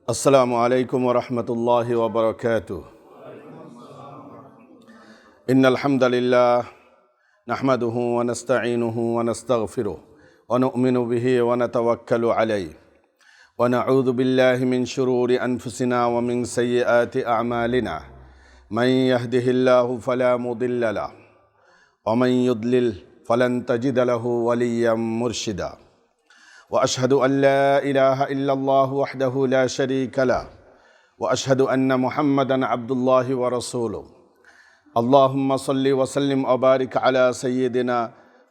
अस्सलामु अलैकुम वरहमतुल्लाहि वबरकातुह। इन्नल हम्दुलिल्लाह नहमदुहु व नस्तईनुहु व नस्तगफिरुह व नु'मिनु बिही व नतवक्कलु अलैहि व नऊज़ु बिल्लाहि मिन शुरूरि अनफुसिना व मिन सय्यिआति अअमालिना मन यहदिहिल्लाहु फला मुदिल्ल लहु व मन युद्लिल फलन तजिद लहु वलिय्यन मुर्शिदा وأشهد أن لا إله إلا الله وحده لا شريك له وأشهد أن محمدًا عبد الله ورسوله اللهم صل وسلم وبارك على سيدنا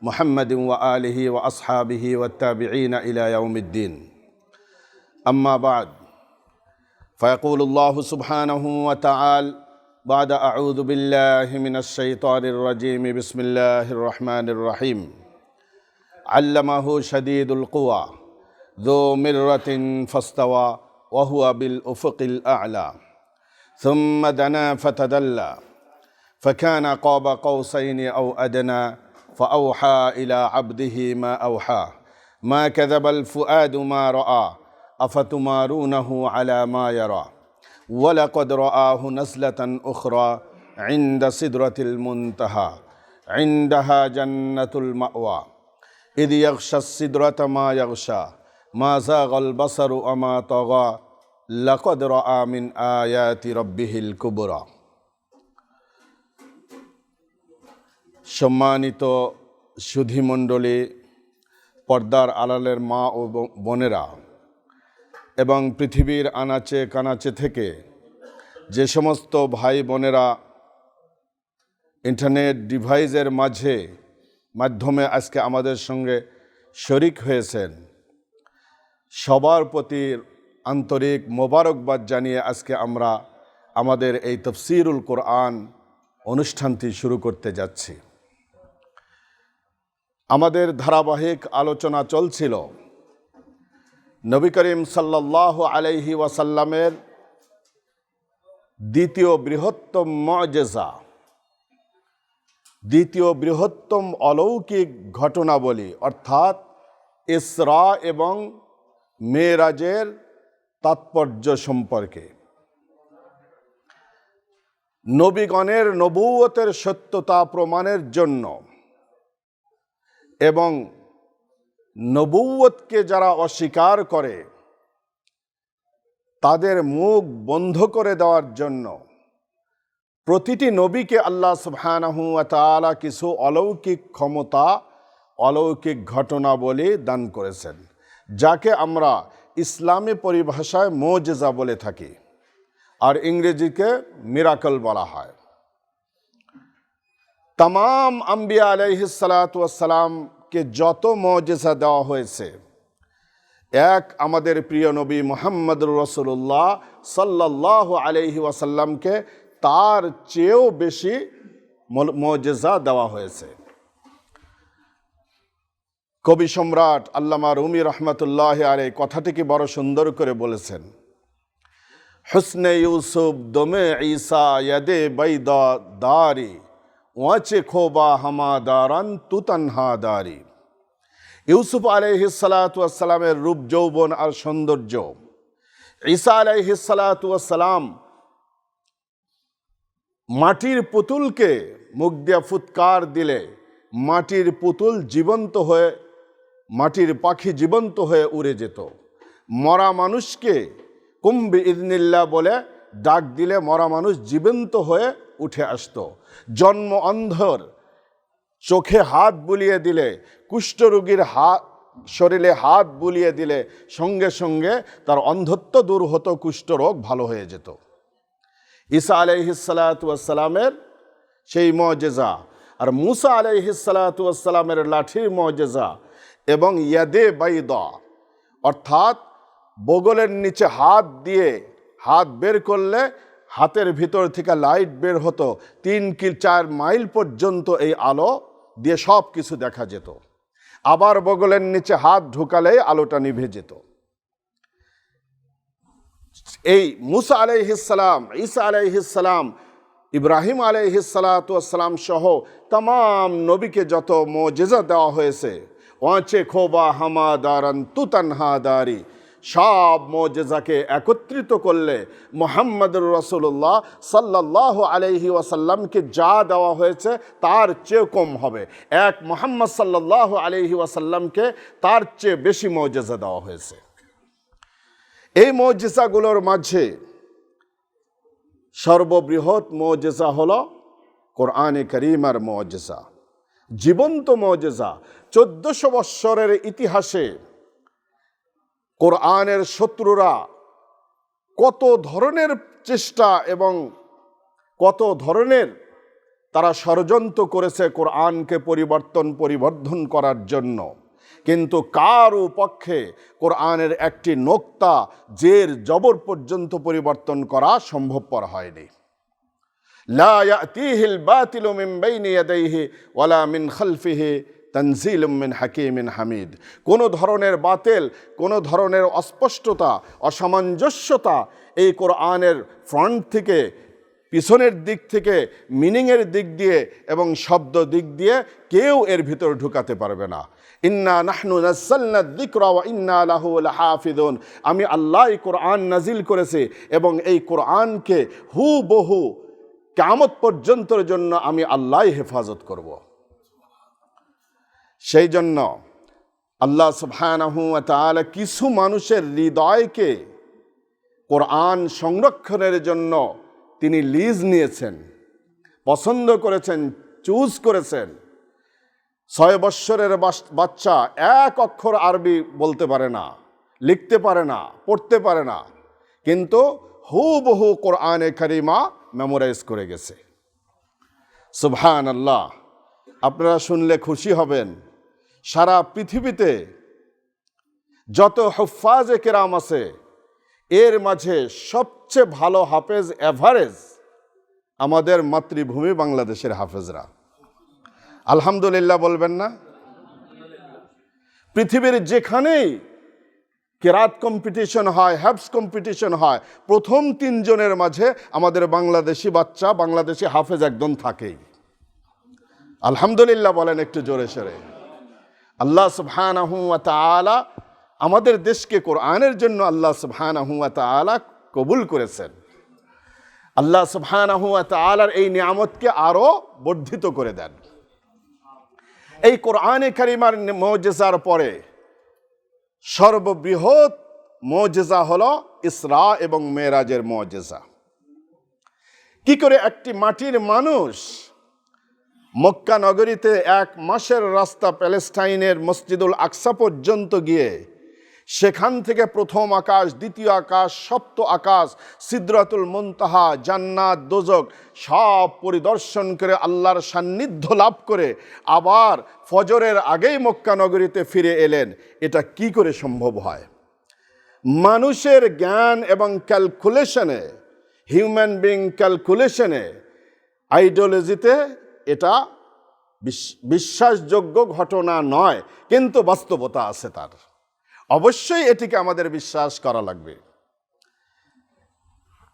محمد وآله وأصحابه والتابعين إلى يوم الدين أما بعد فيقول الله سبحانه وتعالى بعد أعوذ بالله من الشيطان الرجيم بسم الله الرحمن الرحيم علمه شديد القوى ذو مرة فاستوى وهو بالأفق الأعلى ثم دنا فتدلى فكان قاب قوسين أو أدنى فأوحى إلى عبده ما أوحى ما كذب الفؤاد ما رأى أفتمارونه على ما يرى ولقد رآه نزلة أخرى عند سدرة المنتهى عندها جنة المأوى إذ يغشى السدرة ما يغشى ما زاغ البصر وما طغى لقد رأى من آيات ربه الكبرى। সম্মানিত সুধীমণ্ডলী, পর্দার আড়ালের মা ও বোনেরা এবং পৃথিবীর আনাচে কানাচে থেকে যে সমস্ত ভাই বোনেরা ইন্টারনেট ডিভাইসের মাধ্যমে আজকে আমাদের সঙ্গে শরিক হয়েছেন, সবার প্রতি আন্তরিক মোবারকবাদ জানিয়ে আজকে আমরা আমাদের এই তাফসীরুল কোরআন অনুষ্ঠানটি শুরু করতে যাচ্ছি। আমাদের ধারাবাহিক আলোচনা চলছিল নবী করিম সাল্লাল্লাহু আলাইহি ওয়াসাল্লামের দ্বিতীয় বৃহত্তম মুআজিজা, দ্বিতীয় বৃহত্তম অলৌকিক ঘটনাবলী অর্থাৎ ইসরা এবং মেরাজের তাৎপর্য সম্পর্কে, নবীগণের নবুয়তের সত্যতা প্রমাণের জন্য এবং নবুয়তকে যারা অস্বীকার করে তাদের মুখ বন্ধ করে দেওয়ার জন্য প্রতিটি নবীকে আল্লাহ সুবহানাহু ওয়া তাআলা কিছু অলৌকিক ক্ষমতা, অলৌকিক ঘটনাবলী দান করেছেন, যাকে আমরা ইসলামী পরিভাষায় মুআজিজা বলে থাকি আর ইংরেজিতে মিরাকল বলা হয়। तमाम আম্বিয়া আলাইহিসসালাতু ওয়াসসালামকে যত মুআজিজা দেওয়া হয়েছে, এক আমাদের প্রিয় নবী মুহাম্মদুর রাসূলুল্লাহ সাল্লাল্লাহু আলাইহি ওয়াসাল্লামকে তার চেয়েও বেশি মুআজিজা দেওয়া হয়েছে। কবি সম্রাট আল্লামা রুমি রহমতুল্লাহ আলাইহি কথাটিকে বড় সুন্দর করে বলেছেন, হুসনে ইউসুফ দমে ঈসা ইয়াদে বাইদা দারি ওয়াচে খোবা হামাদারান তু তানহা দারি। ইউসুফ আলাইহিস সালাতু ওয়াস সালামের রূপ যৌবন আর সৌন্দর্য, ঈসা আলাইহিস সালাতু ওয়াস সালাম মাটির পুতুলকে মুখ দিয়ে ফুৎকার দিলে মাটির পুতুল জীবন্ত হয়ে, মাটির পাখি জীবন্ত হয়ে উড়ে যেত। মরা মানুষকে কুম বিইذনিল্লাহ বলে ডাক দিলে মরা মানুষ জীবন্ত হয়ে উঠে আসতো। জন্ম অন্ধর চোখে হাত বুলিয়ে দিলে, কুষ্ঠরোগীর শরীরে হাত বুলিয়ে দিলে সঙ্গে সঙ্গে তার অন্ধত্ব দূর হতো, কুষ্ঠরোগ ভালো হয়ে যেত। ঈসা আলাইহিস সালাতু ওয়াস সালামের সেই মুআজিজা আর মূসা আলাইহিস সালাতু ওয়াস সালামের লাঠির মুআজিজা এবং ইয়াদে বাইদা অর্থাৎ বগলের নিচে হাত দিয়ে হাত বের করলে হাতের ভিতর থেকে লাইট বের হতো, 3-4 মাইল পর্যন্ত এই আলো দিয়ে সব কিছু দেখা যেত। আবার বগলের নিচে হাত ঢুকালেই আলোটা নিভে যেত। এই মূসা আলাইহিস সালাম, ঈসা আলাইহিস সালাম, ইব্রাহিম আলাইহিস সালাতু ওয়াস সালাম সহ तमाम নবীকে যত মুআজিজা দেওয়া হয়েছে, ওয়াচে খোবা হামাদারান তু তানহা দারি, সব মুজিজাকে একত্রিত করলে মুহাম্মদুর রাসূলুল্লাহ সাল্লাল্লাহু আলাইহি ওয়াসাল্লামকে যা দেওয়া হয়েছে তার চেয়ে কম হবে। এক মুহাম্মদ সাল্লাল্লাহু আলাইহি ওয়াসাল্লামকে তার চেয়ে বেশি মুজিজা দেওয়া হয়েছে। এই মুজিজাগুলোর মাঝে সর্ববৃহৎ মুজিজা হলো কোরআনে কারীমের মুজিজা, জীবন্ত মুজিজা। 1400 বৎসরের ইতিহাসে কোরআনের শত্রুরা কত ধরনের চেষ্টা এবং কত ধরনের তারা ষড়যন্ত্র করেছে কোরআনকে পরিবর্ধন করার জন্য, কিন্তু কারও পক্ষে কোরআনের একটি নোক্তা জের জবর পর্যন্ত পরিবর্তন করা সম্ভবপর হয়নি। লা ইয়াতিহিল বাতিলু মিন বাইনি ইয়াদাইহি ওয়ালা মিন খালফিহি তানজিলুম মিন হাকিমিন হামিদ। কোনো ধরনের বাতিল, কোনো ধরনের অস্পষ্টতা, অসামঞ্জস্যতা এই কোরআনের ফ্রন্ট থেকে, পিছনের দিক থেকে, মিনিংয়ের দিক দিয়ে এবং শব্দ দিক দিয়ে কেউ এর ভিতর ঢুকাতে পারবে না। ইন্না নাহনু নাযালনা যিকরা ওয়া ইন্না লাহু লাহাফিজুন। আমি আল্লাহ এই কোরআন নাজিল করেছি এবং এই কোরআনকে হুবহু কিয়ামত পর্যন্তের জন্য আমি আল্লাহ হেফাজত করব। সেই জন্য আল্লাহ সুবহানাহু ওয়া তাআলা কিছু মানুষের হৃদয়কে কোরআন সংরক্ষণের জন্য তিনি লিজ নিয়েছেন, পছন্দ করেছেন, চুজ করেছেন। 6 বৎসরের বাচ্চা এক অক্ষর আরবি বলতে পারে না, লিখতে পারে না, পড়তে পারে না, কিন্তু হুবহু কোরআনে কারিমা মেমোরাইজ করে গেছে। সুবহানাল্লাহ। আপনারা শুনলে খুশি হবেন, সারা পৃথিবীতে যত হুফাজে কেরাম আছে এর মাঝে সবচেয়ে ভালো হাফেজ এভারেজ আমাদের মাতৃভূমি বাংলাদেশের হাফেজরা। আলহামদুলিল্লাহ বলবেন না? পৃথিবীর যেখানেই কেরাত কম্পিটিশন হয়, হ্যাফজ কম্পিটিশন হয়, প্রথম 3 জনের মাঝে আমাদের বাংলাদেশি বাচ্চা, বাংলাদেশি হাফেজ একজন থাকেই। আলহামদুলিল্লাহ বলেন একটু জোরে সোরে। আল্লাহ সুবহানাহু ওয়া তাআলা আমাদের দেশকে কোরআনের জন্য আল্লাহ সুবহানাহু ওয়া তাআলা কবুল করেছেন। আল্লাহ সুবহানাহু ওয়া তাআলার এই নিয়ামতকে আরো বর্ধিত করে দেন। এই কোরআনে কারিমার মুজিজার পরে সর্ববৃহৎ মুজিজা হলো ইসরা এবং মেরাজের মুজিজা। কি করে একটি মাটির মানুষ মক্কা নগরীতে 1 মাসের রাস্তা প্যালেস্টাইনের মসজিদুল আকসা পর্যন্ত গিয়ে সেখান থেকে প্রথম আকাশ, দ্বিতীয় আকাশ, সপ্ত আকাশ, সিদরাতুল মুনতাহা, জান্নাত, দোজখ সব পরিদর্শন করে আল্লাহর সান্নিধ্য লাভ করে আবার ফজরের আগেই মক্কা নগরীতে ফিরে এলেন, এটা কি করে সম্ভব হয়? মানুষের জ্ঞান এবং ক্যালকুলেশনে, হিউম্যান বিং ক্যালকুলেশনে, আইডিওলজিতে এটা বিশ্বাসযোগ্য ঘটনা নয়, কিন্তু বাস্তবতা আছে তার। অবশ্যই এটিকে আমাদের বিশ্বাস করা লাগবে।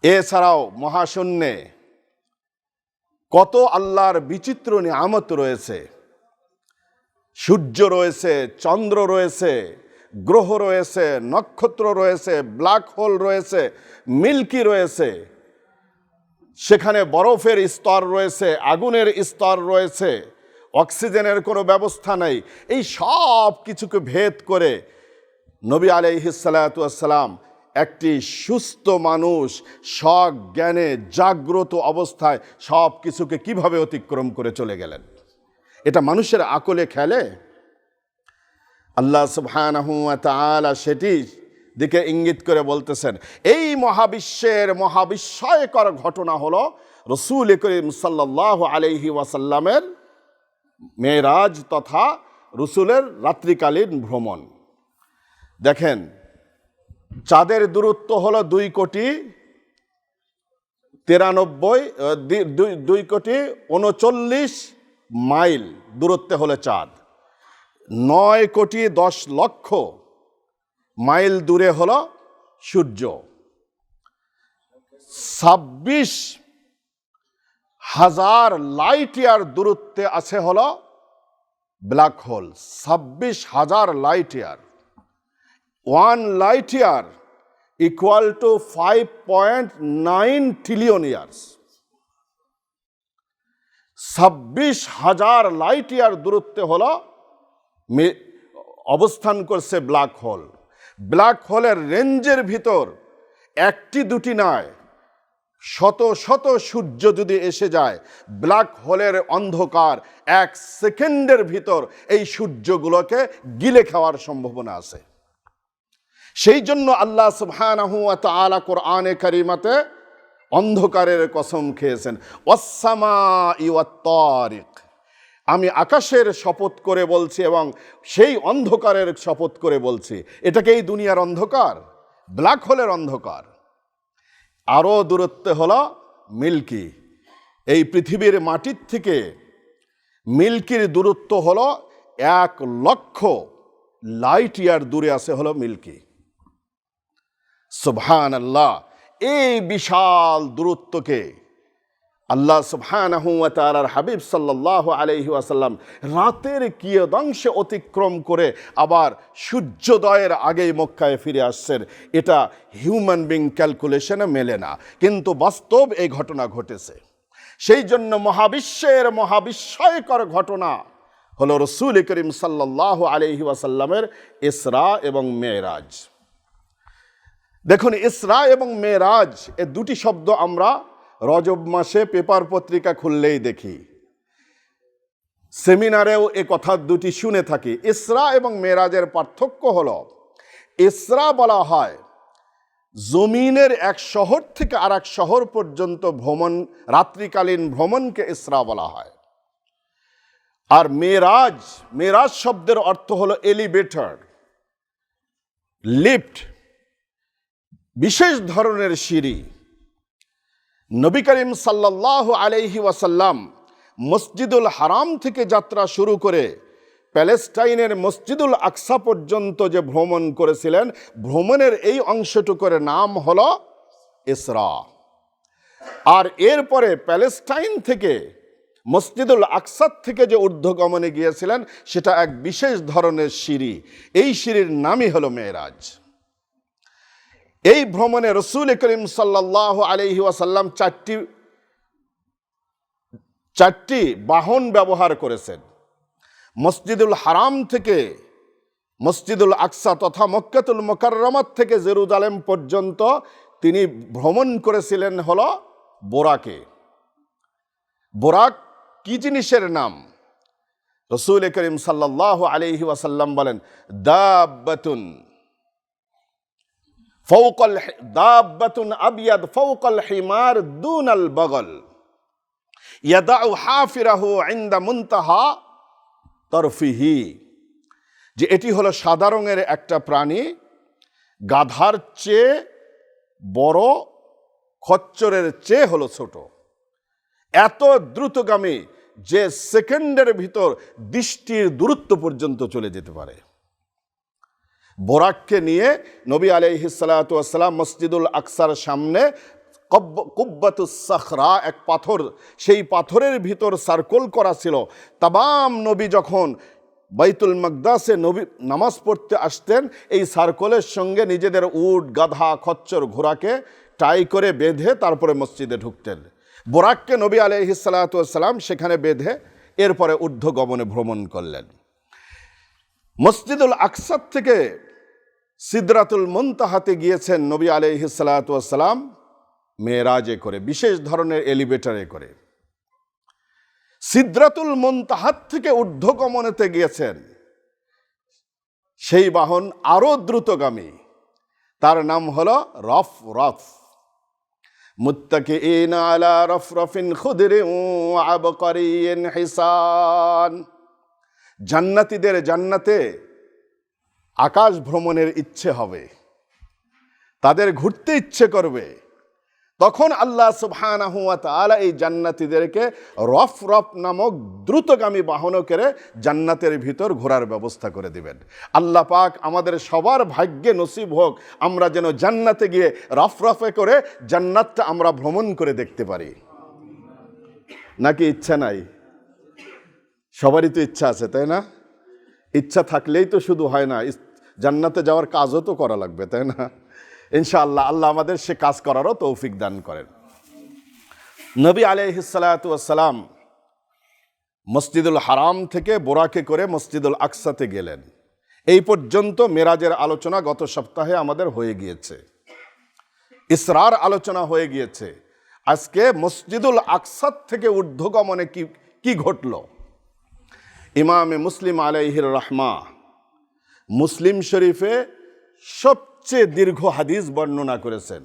এছাড়াও মহাশূন্যে কত আল্লাহর বিচিত্র নিয়ামত রয়েছে। সূর্য রয়েছে, চন্দ্র রয়েছে, গ্রহ রয়েছে, নক্ষত্র রয়েছে, ব্ল্যাক হোল রয়েছে, মিল্কি রয়েছে, সেখানে বরফের স্তর রয়েছে, আগুনের স্তর রয়েছে, অক্সিজেনের কোনো ব্যবস্থা নেই। এই সব কিছুকে ভেদ করে নবী আলাইহিস সালাতু ওয়াস সালাম একটি সুস্থ মানুষ সজ্ঞানে জাগ্রত অবস্থায় সব কিছুকে কিভাবে অতিক্রম করে চলে গেলেন, এটা মানুষের আকলে খেলে? আল্লাহ সুবহানাহু ওয়া তাআলা সেটি দিকে ইঙ্গিত করে বলতেছেন। এই মহাবিশ্বের মহাবিস্ময়কর ঘটনা হলো রাসূল করিম সাল্লাল্লাহু আলাইহি ওয়াসাল্লামের মেরাজ তথা রাসূলের রাত্রিকালীন ভ্রমণ। দেখেন, চাঁদের দূরত্ব হলো 2,39 মাইল দূরত্বে হলো চাঁদ, 9,10,00,000 মাইল দূরে হলো সূর্য, 26,000 লাইট ইয়ার দূরত্বে আছে হলো black hole, 26,000 light year. 1 light year equal to 5.9 trillion years। 26,000 light year দূরত্বে হলো অবস্থান করছে ব্ল্যাক হোল। ব্ল্যাক হোলের রেঞ্জের ভিতর একটি দুটি নয়, শত শত সূর্য যদি এসে যায়, ব্ল্যাক হোলের অন্ধকার 1 সেকেন্ডের ভিতর এই সূর্যগুলোকে গিলে খাওয়ার সম্ভাবনা আছে। সেই জন্য আল্লাহ সুবহানাহু ওয়া তাআলা কোরআনে কারিমাতে অন্ধকারের কসম খেয়েছেন, ওয়াস-সামাই ওয়াত-তারিক, আমি আকাশের শপথ করে বলছি এবং সেই অন্ধকারের শপথ করে বলছি। এটাকে এই দুনিয়ার অন্ধকার, ব্ল্যাক হোলের অন্ধকার। আরও দূরত্বে হলো মিল্কি। এই পৃথিবীর মাটির থেকে মিল্কির দূরত্ব হলো 1,00,000 লাইট ইয়ার দূরে আছে হলো মিল্কি। সুবহানাল্লাহ। এই বিশাল দূরত্বকে আল্লাহ সুবহানাহু ওয়া তাআলার হাবিব সাল্লাল্লাহু আলাইহি ওয়াসাল্লাম রাতের কিয়দংশে অতিক্রম করে আবার সূর্যোদয়ের আগেই মক্কায় ফিরে আসছেন। এটা হিউম্যান বিং ক্যালকুলেশনে মেলে না, কিন্তু বাস্তব এই ঘটনা ঘটেছে। সেই জন্য মহাবিস্ময়কর ঘটনা হলো রাসূল করিম সাল্লাল্লাহু আলাইহি ওয়াসাল্লামের ইসরা এবং মেরাজ। দেখুন, ইসরা এবং মেরাজ এ দুটি শব্দ আমরা রজব মাসে পেপার পত্রিকা খুললেই দেখি, সেমিনারেও এ কথা দুটি শুনে থাকি। ইসরা এবং মেরাজের পার্থক্য হলো, ইসরা বলা হয় জমিনের এক শহর থেকে আর এক শহর পর্যন্ত ভ্রমণ, রাত্রিকালীন ভ্রমণকে ইসরা বলা হয়। আর মেরাজ শব্দের অর্থ হলো এলিভেটর, লিফট, বিশেষ ধরনের সিঁড়ি। নবী করিম সাল্লাল্লাহু আলাইহি ওয়াসাল্লাম মসজিদুল হারাম থেকে যাত্রা শুরু করে প্যালেস্টাইনের মসজিদুল আকসা পর্যন্ত যে ভ্রমণ করেছিলেন, ভ্রমণের এই অংশটুকুর নাম হলো ইসরা। আর এরপরে প্যালেস্টাইন থেকে মসজিদুল আকসার থেকে যে ঊর্ধ্বগমনে গিয়েছিলেন, সেটা এক বিশেষ ধরনের সিঁড়ি। এই সিঁড়ির নামই হলো মেরাজ। এই ভ্রমণে রাসূল করিম সাল্লাল্লাহু আলাইহি ওয়াসাল্লাম চারটি বাহন ব্যবহার করেছেন। মসজিদুল হারাম থেকে মসজিদুল আকসা তথা মক্কাতুল মুকাররমাত থেকে জেরুজালেম পর্যন্ত তিনি ভ্রমণ করেছিলেন হলো বোরাকে। বোরাক কি জিনিসের নাম? রাসূল করিম সাল্লাল্লাহু আলাইহি ওয়াসাল্লাম বলেন, দাব্বাতুন আবিয়াদ ফাওকাল হিমার দুনাল বাগল ইয়াদাউ হাফিরাহু ইনদা মুনতাহা তরফিহি। যে এটি হলো সাদা রঙের একটা প্রাণী, গাধার চেয়ে বড়, খচ্চরের চেয়ে হলো ছোট, এত দ্রুতগামী যে সেকেন্ডের ভিতর দৃষ্টির দূরত্ব পর্যন্ত চলে যেতে পারে। বোরাককে নিয়ে নবী আলাইহিস সালাতু ওয়াস সালাম মসজিদুল আকসার সামনে কুব্বাতুস সাখরা, এক পাথর, সেই পাথরের ভিতর সার্কেল করা ছিল। তামাম নবী যখন বাইতুল মাকদাসে নবী নামাজ পড়তে আসতেন, এই সার্কেলের সঙ্গে নিজেদের উট, গাধা, খচ্চর, ঘোড়াকে টাই করে বেঁধে তারপরে মসজিদে ঢুকতেন। বোরাককে নবী আলাইহিস সালাতু ওয়াস সালাম সেখানে বেঁধে এরপরে ঊর্ধ্বগমনে ভ্রমণ করলেন। মসজিদুল আকসার থেকে সিদরাতুল মুনতাহাতে গিয়েছেন নবী আলাইহিস সালাতু ওয়াস সালাম মেরাজে করে, বিশেষ ধরনের এলিভেটরে করে। সিদরাতুল মুনতাহাত থেকে ঊর্ধ্বগমনেতে গিয়েছেন সেই বাহন আরো দ্রুতগামী, তার নাম হলো রফরফ। মুত্তাকিইনা আলা রফরফিন খুদরিন ওয়া আবকারিয়িন হিসান। জান্নাতীদের জান্নাতে আকাশ ভ্রমণের ইচ্ছে হবে, তাদের ঘুরতে ইচ্ছে করবে, তখন আল্লাহ সুবহানাহু ওয়া তাআলা এই জান্নাতীদেরকে রফরফ নামক দ্রুতগামী বাহন করে জান্নাতের ভিতর ঘোরার ব্যবস্থা করে দিবেন। আল্লাহ পাক আমাদের সবার ভাগ্যে নসিব হোক, আমরা যেন জান্নাতে গিয়ে রফরফে করে জান্নাতটা আমরা ভ্রমণ করে দেখতে পারি। নাকি ইচ্ছা নাই? সবারই তো ইচ্ছা আছে, তাই না? ইচ্ছা থাকলেই তো শুধু হয় না, জান্নাতে যাওয়ার কাজও তো করা লাগবে, তাই না? ইনশাআল্লাহ আল্লাহ আমাদের সে কাজ করারও তৌফিক দান করেন। নবী আলাইহিস সালাতু ওয়াস সালাম মসজিদুল হারাম থেকে বোরাকে করে মসজিদুল আকসাতে গেলেন। এই পর্যন্ত মেরাজের আলোচনা গত সপ্তাহে আমাদের হয়ে গিয়েছে, ইসরার আলোচনা হয়ে গিয়েছে। আজকে মসজিদুল আকসাত থেকে ঊর্ধ্বগমনে কি ঘটল? ইমামে মুসলিম আলাইহির রাহমা মুসলিম শরীফে সবচেয়ে দীর্ঘ হাদিস বর্ণনা করেছেন।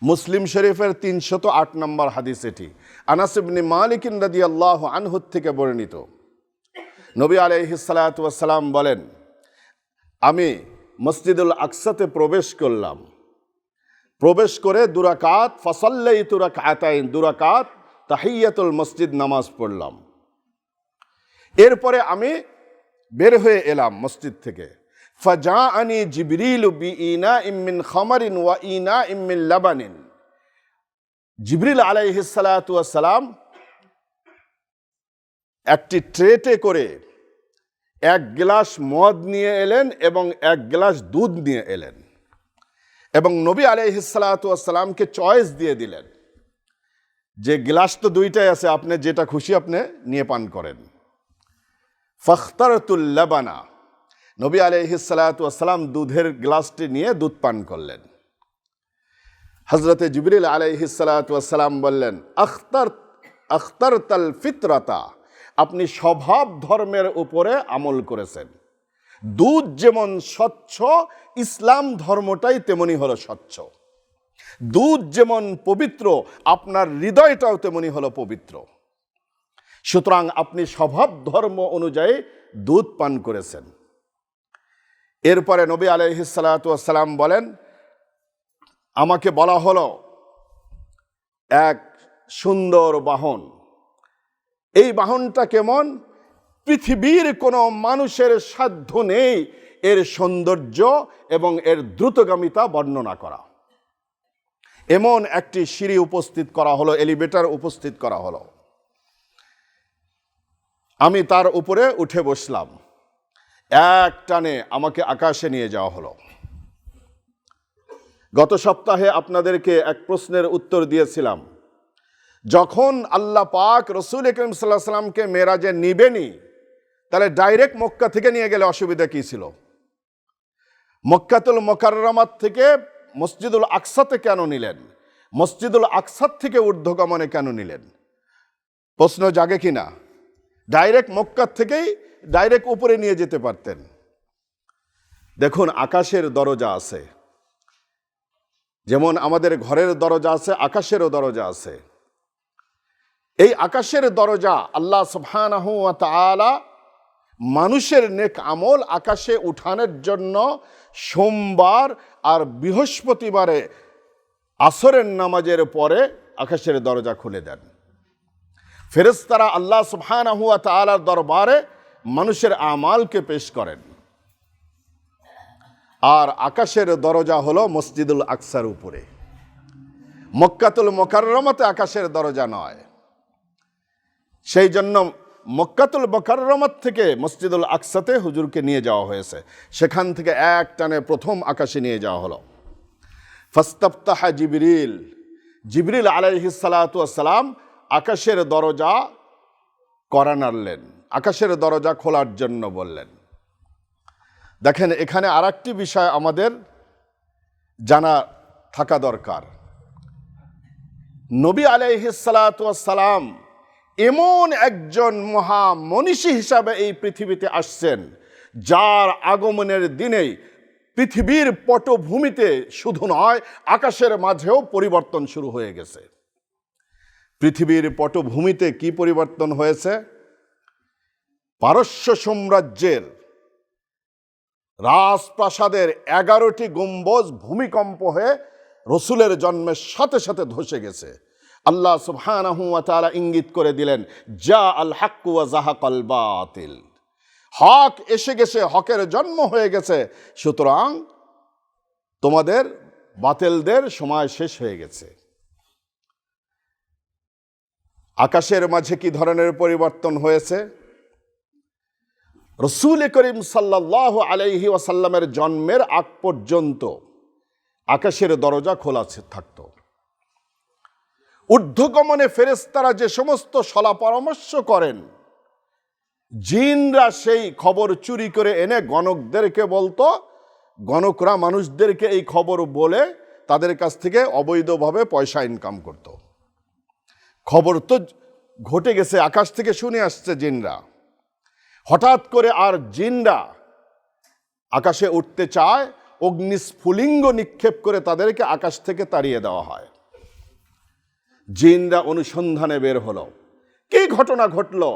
মুসলিম শরীফের 308 নম্বর হাদিস এটি। আনাস ইবনে মালিক রাদিয়াল্লাহু আনহু থেকে বর্ণিত। নবী আলাইহিস সালাতু ওয়াস সালাম বলেন, আমি মসজিদুল আকসাতে প্রবেশ করলাম, প্রবেশ করে দুরাকাত ফাসাল্লাইতু রাকআতাইন, দুরাকাত তাহিয়াতুল মসজিদ নামাজ পড়লাম। এরপরে আমি বের হয়ে এলাম মসজিদ থেকে। ফাজাআনি জিবরিলু বিইনাইম মিন খামারিন ওয়া ইনাইম মিন লাবানিন। জিবরিল আলাইহিস সালাতু ওয়াস সালাম একটি ট্রেতে করে এক গ্লাস মদ নিয়ে এলেন এবং এক গ্লাস দুধ নিয়ে এলেন এবং নবী আলাইহিস সালাতু ওয়াস সালামকে চয়েস দিয়ে দিলেন যে গ্লাস তো দুইটাই আছে, আপনি যেটা খুশি আপনি নিয়ে পান করেন। ফাখতারতুল লাবানা, নবী আলাইহিস সালাতু ওয়াস সালাম দুধের গ্লাসটি নিয়ে দুধ পান করলেন। হযরতে জিবরিল আলাইহিস সালাতু ওয়াস সালাম বললেন, আখতারতাল ফিতরাতা, আপনি স্বভাব ধর্মের উপরে আমল করেছেন। দুধ যেমন স্বচ্ছ, ইসলাম ধর্মটাই তেমনি হলো স্বচ্ছ। দুধ যেমন পবিত্র, আপনার হৃদয়টাও তেমনি হলো পবিত্র। সুতরাং আপনি স্বভাব ধর্ম অনুযায়ী দুধ পান করেছেন। এরপরে নবী আলাইহিস সালাতু ওয়াস সালাম বলেন, আমাকে বলা হলো এক সুন্দর বাহন। এই বাহনটা কেমন? পৃথিবীর কোনো মানুষের সাধ্য নেই এর সৌন্দর্য এবং এর দ্রুতগামিতা বর্ণনা করা। এমন একটি সিঁড়ি উপস্থিত করা হলো, এলিভেটর উপস্থিত করা হলো। আমি তার উপরে উঠে বসলাম, এক টানে আমাকে আকাশে নিয়ে যাওয়া হলো। গত সপ্তাহে আপনাদেরকে এক প্রশ্নের উত্তর দিয়েছিলাম, যখন আল্লাহ পাক রসুল করিম সাল্লাল্লাহু আলাইহি ওয়াসাল্লামকে মেরাজে নিবেনি, তাহলে ডাইরেক্ট মক্কা থেকে নিয়ে গেলে অসুবিধা কি ছিল? মক্কাতুল মুকাররমাত থেকে মসজিদুল আকসাতে কেন নিলেন? মসজিদুল আকসাত থেকে ঊর্ধ্বগমনে কেন নিলেন? প্রশ্ন জাগে কিনা? ডাইরেক্ট মক্কা থেকেই ডাইরেক্ট উপরে নিয়ে যেতে পারতেন। দেখুন, আকাশের দরজা আছে, যেমন আমাদের ঘরের দরজা আছে, আকাশেরও দরজা আছে। এই আকাশের দরজা আল্লাহ সুবহানাহু ওয়া তাআলা মানুষের নেক আমল আকাশে উঠানোর জন্য সোমবার আর বৃহস্পতিবারে আসরের নামাজের পরে আকাশের দরজা খুলে দেন। ফেরেশতারা আল্লাহ সুবহানাহু ওয়া তাআলার দরবারে মানুষের আমালকে পেশ করেন। আর আকাশের দরজা হলো মসজিদুল আকসার উপরে। মক্কাতুল মুকাররমাতে আকাশের দরজা নয়। সেই জন্য মক্কাতুল মুকাররমাত থেকে মসজিদুল আকসাতে হুজুরকে নিয়ে যাওয়া হয়েছে। সেখান থেকে এক টানে প্রথম আকাশে নিয়ে যাওয়া হলো। ফাস্তাফতাহা জিবরিল, জিবরিল আলাইহিস সালাতু ওয়াস সালাম আকাশের দরজা কড়া নাড়লেন, আকাশের দরজা খোলার জন্য বললেন। দেখেন, এখানে আরেকটি বিষয় আমাদের জানা থাকা দরকার। নবী আলাইহিস সালাতু ওয়াস সালাম এমন একজন মহা মনীষী হিসাবে এই পৃথিবীতে আসছেন, যার আগমনের দিনেই পৃথিবীর পটভূমিতে শুধু নয়, আকাশের মাঝেও পরিবর্তন শুরু হয়ে গেছে। পৃথিবীর পটভূমিতে কি পরিবর্তন হয়েছে? পারস্য সাম্রাজ্যের রাজপ্রাসাদের 11টি গম্বুজ ভূমিকম্প হয়ে রসুলের জন্মের সাথে সাথে ধসে গেছে। আল্লাহ সুবহানাহু ওয়া তাআলা ইঙ্গিত করে দিলেন, জা আল হক ওয়া যাহাকাল বাতিল, হক এসে গেছে, হকের জন্ম হয়ে গেছে, সুতরাং তোমাদের বাতিলদের সময় শেষ হয়ে গেছে। আকাশের মাঝে কি ধরনের পরিবর্তন হয়েছে? রসূল করিম সাল্লাল্লাহু আলাইহি ওয়াসাল্লামের জন্মের আগ পর্যন্ত আকাশের দরজা খোলা থাকত। ঊর্ধ্বগমনে ফেরেশতারা যে সমস্ত সলা পরামর্শ করেন, জিনরা সেই খবর চুরি করে এনে গণকদেরকে বলতো। গণকরা মানুষদেরকে এই খবর বলে তাদের কাছ থেকে অবৈধভাবে পয়সা ইনকাম করত। খবর তো ঘটে গেছে, আকাশ থেকে শুনে আসছে জিনরা। হঠাৎ করে আর জিনরা আকাশে উঠতে চায়, অগ্নিস্ফুলিঙ্গ নিক্ষেপ করে তাদেরকে আকাশ থেকে তাড়িয়ে দেওয়া হয়। জিনরা অনুসন্ধানে বের হলো, কি ঘটনা ঘটলো,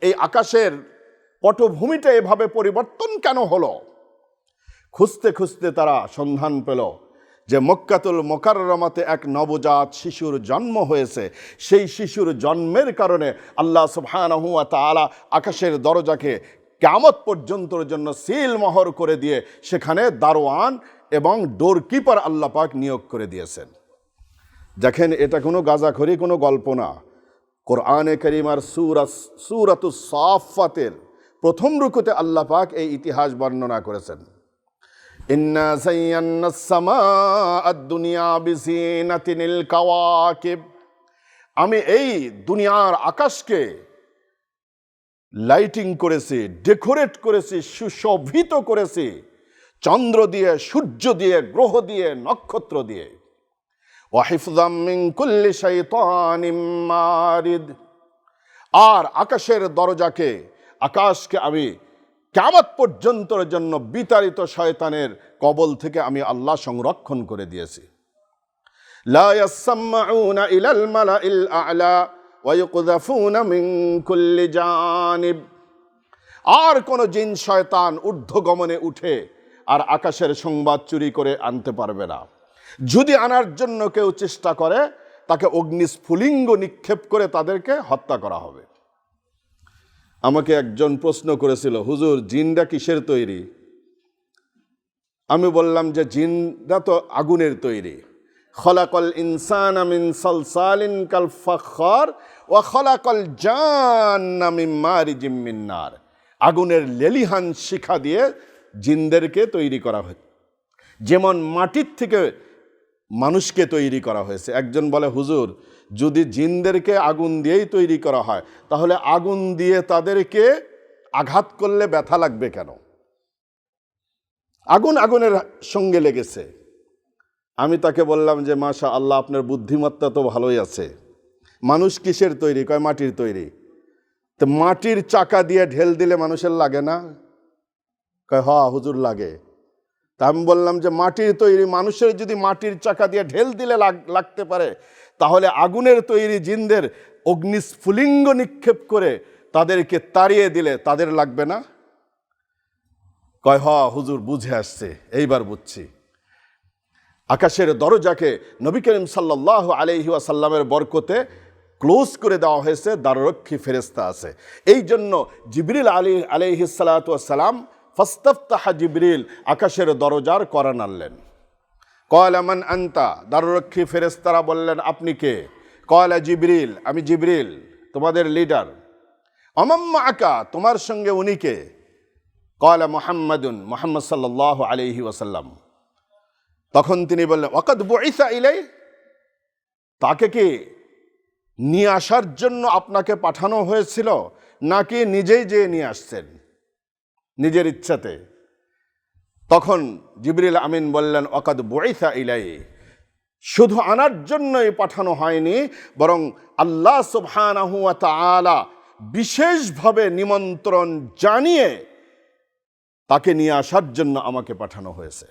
এই আকাশের পটভূমিটা এভাবে পরিবর্তন কেন হলো। খুঁজতে খুঁজতে তারা সন্ধান পেল যে মক্কাতুল মুকাররমাতে এক নবজাত শিশুর জন্ম হয়েছে। সেই শিশুর জন্মের কারণে আল্লাহ সুবহানাহু ওয়া তাআলা আকাশের দরজাকে কিয়ামত পর্যন্তর জন্য সিল মোহর করে দিয়ে সেখানে দারোয়ান এবং ডোরকিপার আল্লাহ পাক নিয়োগ করে দিয়েছেন। দেখেন, এটা কোনো গাঁজাখড়ি কোনো গল্প না। কোরআনে কারীম আর সূরাতুস সাফফাতের প্রথম রুকুতে আল্লাহ পাক এই ইতিহাস বর্ণনা করেছেন। ইন্না যায়্যানাস সামাআদ দুনিয়া বিজিনাতিল কাওয়াকিব। আমি এই দুনিয়ার আকাশকে লাইটিং করেছি, ডেকোরেট করেছি, সুশোভিত করেছি চন্দ্র দিয়ে, সূর্য দিয়ে, গ্রহ দিয়ে, নক্ষত্র দিয়ে। ওয়া হিফযাম মিন কুল্লি শাইতানিম মারিদ। আর আকাশের দরজাকে, আকাশকে আমি কিয়ামত পর্যন্তর জন্য বিতাড়িত শয়তানের কবল থেকে আমি আল্লাহ সংরক্ষণ করে দিয়েছি। লা ইয়াসমাউনা ইলাল মালাইল আ'লা ওয়া ইউকযাফুনা মিন কুল্লি জানিব। আর কোন জিন শয়তান ঊর্ধ্বগমনে উঠে আর আকাশের সংবাদ চুরি করে আনতে পারবে না। যদি আনার জন্য কেউ চেষ্টা করে, তাকে অগ্নিস্ফুলিঙ্গ নিক্ষেপ করে তাদেরকে হত্যা করা হবে। আমাকে একজন প্রশ্ন করেছিল, হুজুর জিনরা কিসের তৈরি? আমি বললাম যে জিনরা তো আগুনের তৈরি। খলাকাল ইনসানা মিন সালসালিন কাল ফাখখার ওয়া খলাকাল জান্না মিন মারিজিম মিন নার। আগুনের লেলিহান শিখা দিয়ে জিনদেরকে তৈরি করা হয়, যেমন মাটির থেকে মানুষকে তৈরি করা হয়েছে। একজন বলে, হুজুর যদি জিনদেরকে আগুন দিয়েই তৈরি করা হয়, তাহলে আগুন দিয়ে তাদেরকে আঘাত করলে ব্যথা লাগবে কেন? আগুন আগুনের সঙ্গে লেগেছে। আমি তাকে বললাম যে মাশা আল্লাহ, আপনার বুদ্ধিমত্তা তো ভালোই আছে। মানুষ কিসের তৈরি? কয় মাটির তৈরি। তো মাটির চাকা দিয়ে ঢেল দিলে মানুষের লাগে না? কয় হ হুজুর লাগে। তা আমি বললাম যে মাটির তৈরি মানুষের যদি মাটির চাকা দিয়ে ঢেল দিলে লাগতে পারে, তাহলে আগুনের তৈরি জিনদের অগ্নিস্ফুলিঙ্গ নিক্ষেপ করে তাদেরকে তাড়িয়ে দিলে তাদের লাগবে না? কয় হ হুজুর, বুঝে আসছে, এইবার বুঝছি। আকাশের দরজাকে নবী করিম সাল্লাল্লাহু আলাইহি ওয়াসাল্লামের বরকতে ক্লোজ করে দেওয়া হয়েছে, দ্বাররক্ষী ফেরেশতা আছে। এই জন্য জিবরিল আলাইহিস সালাতু ওয়াস সালাম ফাস্তাফতাহা জিবরিল, আকাশের দরজার কড়া নাড়লেন। ক্বালা মান আনতা, দ্বাররক্ষী ফেরেশতারা বললেন আপনি কে? ক্বালা জিবরিল, আমি জিবরিল, তোমাদের লিডার। আমান মাআকা, তোমার সঙ্গে উনি কে? ক্বালা মুহাম্মাদুন, মুহাম্মদ সাল্লাল্লাহু আলাইহি ওয়াসাল্লাম। তখন তিনি বললেন ওয়াকাদ বুইসা ইলাই, তাকে কি নিয়ে আসার জন্য আপনাকে পাঠানো হয়েছিল, নাকি নিজেই যেয়ে নিয়ে আসছেন নিজের ইচ্ছাতে? তখন জিবরিল আমিন বললেন ওয়াকাদ বুইসা ইলাই, শুধু আনার জন্যই পাঠানো হয়নি, বরং আল্লাহ সুবহানাহু ওয়া তাআলা বিশেষভাবে নিমন্ত্রণ জানিয়ে তাকে নিয়ে আসার জন্য আমাকে পাঠানো হয়েছে।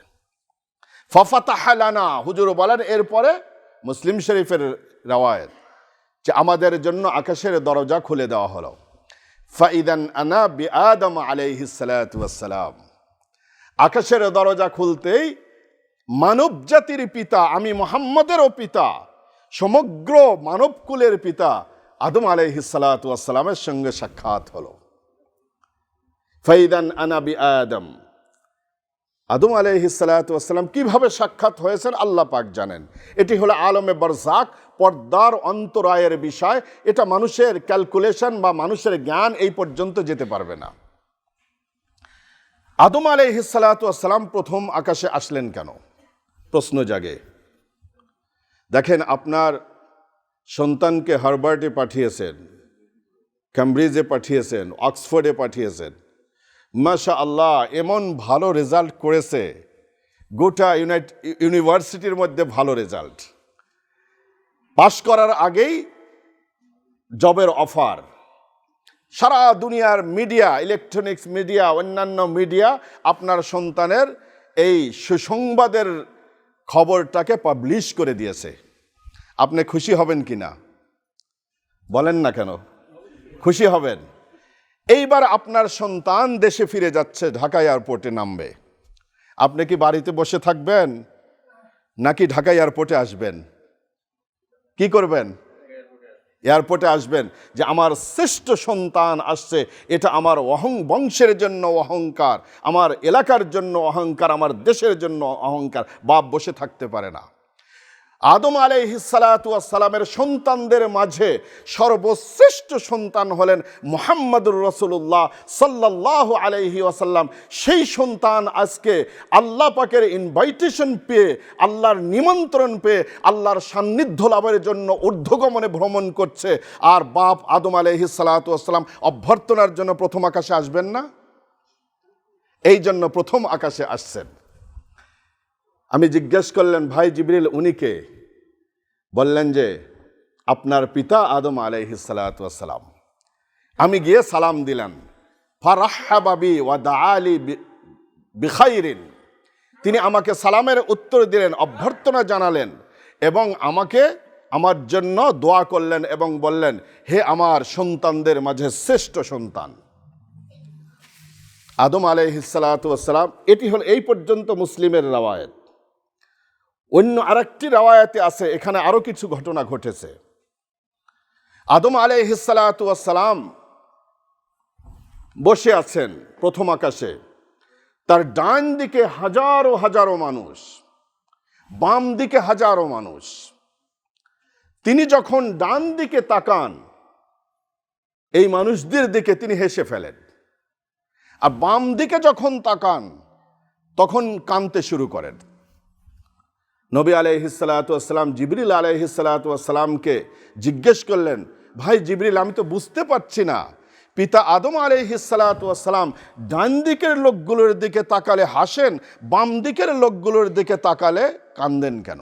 ফাফাতাহা লানা, হুজুর বলেন এরপরে মুসলিম শরীফের রওয়ায়াত যে আমাদের জন্য আকাশের দরজা খুলে দেওয়া হলো। ফাইদান আনা বিআদম আলাইহিস সালাতু ওয়াস সালাম, আকাশের দরজা খুলতেই মানব জাতির পিতা, আমি মুহাম্মদেরও পিতা, সমগ্র মানবকুলের পিতা আদম আলাইহিস সালাতু ওয়াস সালামের সঙ্গে সাক্ষাৎ হলো। ফাইদান আনা বিআদম, আদম আলাইহিস সালাতু ওয়াস সালাম কিভাবে সাক্ষাৎ হয়েছেন আল্লাহ পাক জানেন। এটি হলো আলমে বারজাক, পর্দার অন্তরায়ের বিষয়। এটা মানুষের ক্যালকুলেশন বা মানুষের জ্ঞান এই পর্যন্ত যেতে পারবে না। আদম আলাইহিস সালাতু ওয়াস সালাম প্রথম আকাশে আসলেন কেন? প্রশ্ন জাগে। দেখেন, আপনার সন্তানকে হার্ভার্ডে পাঠিয়েছেন, ক্যামব্রিজে পাঠিয়েছেন, অক্সফোর্ডে পাঠিয়েছেন, মাশাআল্লাহ এমন ভালো রেজাল্ট করেছে, গোটা ইউনিভার্সিটির মধ্যে ভালো রেজাল্ট, পাশ করার আগেই জবের অফার। সারা দুনিয়ার মিডিয়া, ইলেকট্রনিক্স মিডিয়া, অন্যান্য মিডিয়া আপনার সন্তানের এই সুসংবাদের খবরটাকে পাবলিশ করে দিয়েছে। আপনি খুশি হবেন কি না? বলেন না কেন? খুশি হবেন। এইবার আপনার সন্তান দেশে ফিরে যাচ্ছে, ঢাকা এয়ারপোর্টে নামবে। আপনি কি বাড়িতে বসে থাকবেন নাকি ঢাকা এয়ারপোর্টে আসবেন? কি করবেন? এয়ারপোর্টে আসবেন, যে আমার শ্রেষ্ঠ সন্তান আসছে, এটা আমার বংশের জন্য অহংকার, আমার এলাকার জন্য অহংকার, আমার দেশের জন্য অহংকার। বাপ বসে থাকতে পারে না। আদম আলাইহিস সালাতু ওয়াস সালামের সন্তানদের মাঝে সর্বশ্রেষ্ঠ সন্তান হলেন মুহাম্মদুর রাসূলুল্লাহ সাল্লাল্লাহু আলাইহি ওয়াসাল্লাম। সেই সন্তান আজকে আল্লাহ পাকের ইনভাইটেশন পেয়ে, আল্লাহর নিমন্ত্রণ পেয়ে, আল্লাহর সান্নিধ্য লাভের জন্য ঊর্ধ্বগমনে ভ্রমণ করছে। আর বাপ আদম আলাইহিস সালাতু ওয়াস সালাম অভ্যর্থনার জন্য প্রথম আকাশে আসবেন না? এই জন্য প্রথম আকাশে আসছেন। আমি জিজ্ঞেস করলেন, ভাই জিবরিল উনি কে? বললেন যে আপনার পিতা আদম আলাইহিস সালাতু ওয়াস সালাম। আমি গিয়ে সালাম দিলাম। ফারাহহাবা বি ওয়া দাআলি বিখাইরিন। তিনি আমাকে সালামের উত্তর দিলেন, অভ্যর্থনা জানালেন এবং আমাকে আমার জন্য দোয়া করলেন এবং বললেন, হে আমার সন্তানদের মাঝে শ্রেষ্ঠ সন্তান আদম আলাইহিস সালাতু ওয়াস সালাম। এটি হল এই পর্যন্ত মুসলিমের রওয়ায়াত। অন্য আরেকটি রওয়ায়াতে আছে, এখানে আরো কিছু ঘটনা ঘটেছে। আদম আলাইহিস সালাতু ওয়াস সালাম বসে আছেন প্রথম আকাশে। তার ডান দিকে হাজারো হাজারো মানুষ, বাম দিকে হাজারো মানুষ। তিনি যখন ডান দিকে তাকান, এই মানুষদের দিকে তিনি হেসে ফেলেন। আর বাম দিকে যখন তাকান, তখন কাঁদতে শুরু করেন। নবী আলাইহিস সালাতু ওয়াস সালাম জিবরিল আলাইহিস সালাতু ওয়াস সালামকে জিজ্ঞেস করলেন, ভাই জিবরিল, আমি তো বুঝতে পারছি না, পিতা আদম আলাইহিস সালাতু ওয়াস সালাম ডান দিকের লোকগুলোর দিকে তাকালে হাসেন, বাম দিকের লোকগুলোর দিকে তাকালে কাঁদেন কেন?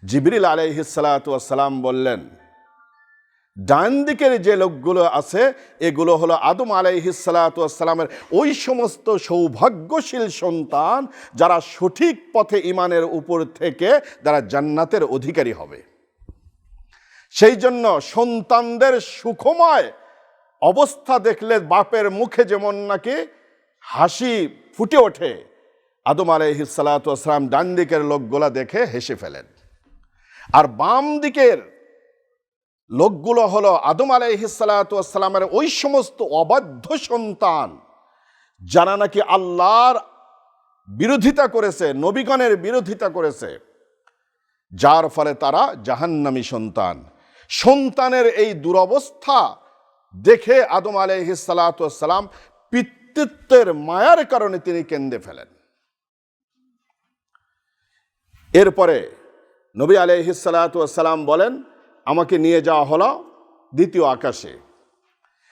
জিবরিল আলাইহিস সালাতু ওয়াস সালাম বললেন, ডান দিকের যে লোকগুলো আছে এগুলো হলো আদম আলাইহিস সালাতু ওয়াস সালামের ওই সমস্ত সৌভাগ্যশীল সন্তান যারা সঠিক পথে ঈমানের উপর থেকে যারা জান্নাতের অধিকারী হবে। সেই জন্য সন্তানদের সুখময় অবস্থা দেখলে বাপের মুখে যেমন নাকি হাসি ফুটে ওঠে, আদম আলাইহিস সালাতু ওয়াস সালাম ডান দিকের লোকগুলা দেখে হেসে ফেলেন। আর বাম দিকের লোকগুলো হলো আদম আলাইহিস সালাতু ওয়াস সালামের ওই সমস্ত অবাধ্য সন্তান যারা নাকি আল্লাহর বিরোধিতা করেছে, নবীগণের বিরোধিতা করেছে, যার ফলে তারা জাহান্নামী সন্তান। সন্তানের এই দুরবস্থা দেখে আদম আলাইহিস সালাতু ওয়াস সালাম পিতৃত্বের মায়ার কারণে তিনি কেঁদে ফেলেন। এরপরে নবী আলাইহিস সালাতু ওয়াস সালাম বলেন, আমাকে নিয়ে যাওয়া হলো দ্বিতীয় আকাশে।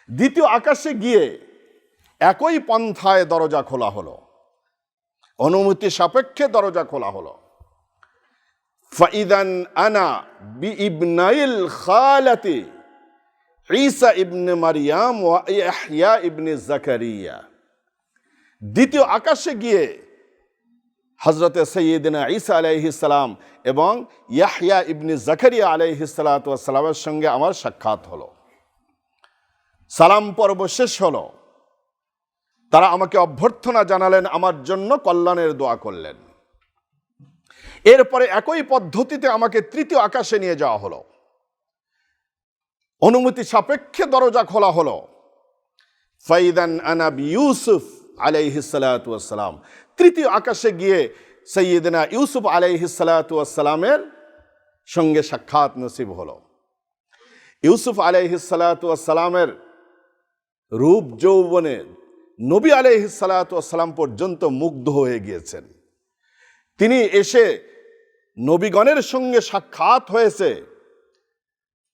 দ্বিতীয় আকাশে গিয়ে একই পন্থায় দরজা খোলা হলো, অনুমতি সাপেক্ষে দরজা খোলা হলো। ফাইদান আনা বিইবনাইল খালাতি ঈসা ইবনে মারিয়াম ওয়া ইয়াহইয়া ইবনে জাকারিয়া। দ্বিতীয় আকাশে গিয়ে হযরতে সাইয়্যিদিনা ঈসা আলাইহিস সালাম এবং ইয়াহইয়া ইবনে জাকারিয়া আলাইহিস সালাতু ওয়াস সালামের সঙ্গে আমার সাক্ষাৎ হলো। সালাম পর্ব শেষ হলো। তারা আমাকে অভ্যর্থনা জানালেন, আমার জন্য কল্যাণের দোয়া করলেন। এরপরে একই পদ্ধতিতে আমাকে তৃতীয় আকাশে নিয়ে যাওয়া হলো, অনুমতি সাপেক্ষে দরজা খোলা হলো। ফাইদান আনা বিইউসুফ আলাইহিস সালাতু ওয়াস সালাম। তৃতীয় আকাশে গিয়ে সাইয়্যিদিনা ইউসুফ আলাইহিস সালাতু ওয়াস সালামের সঙ্গে সাক্ষাৎ নসিব হলো। ইউসুফ আলাইহিস সালাতু ওয়াস সালামের রূপ যৌবনে নবী আলাইহিস সালাতু ওয়াস সালাম পর্যন্ত মুগ্ধ হয়ে গিয়েছেন। তিনি এসে নবীগণের সঙ্গে সাক্ষাৎ হয়েছে,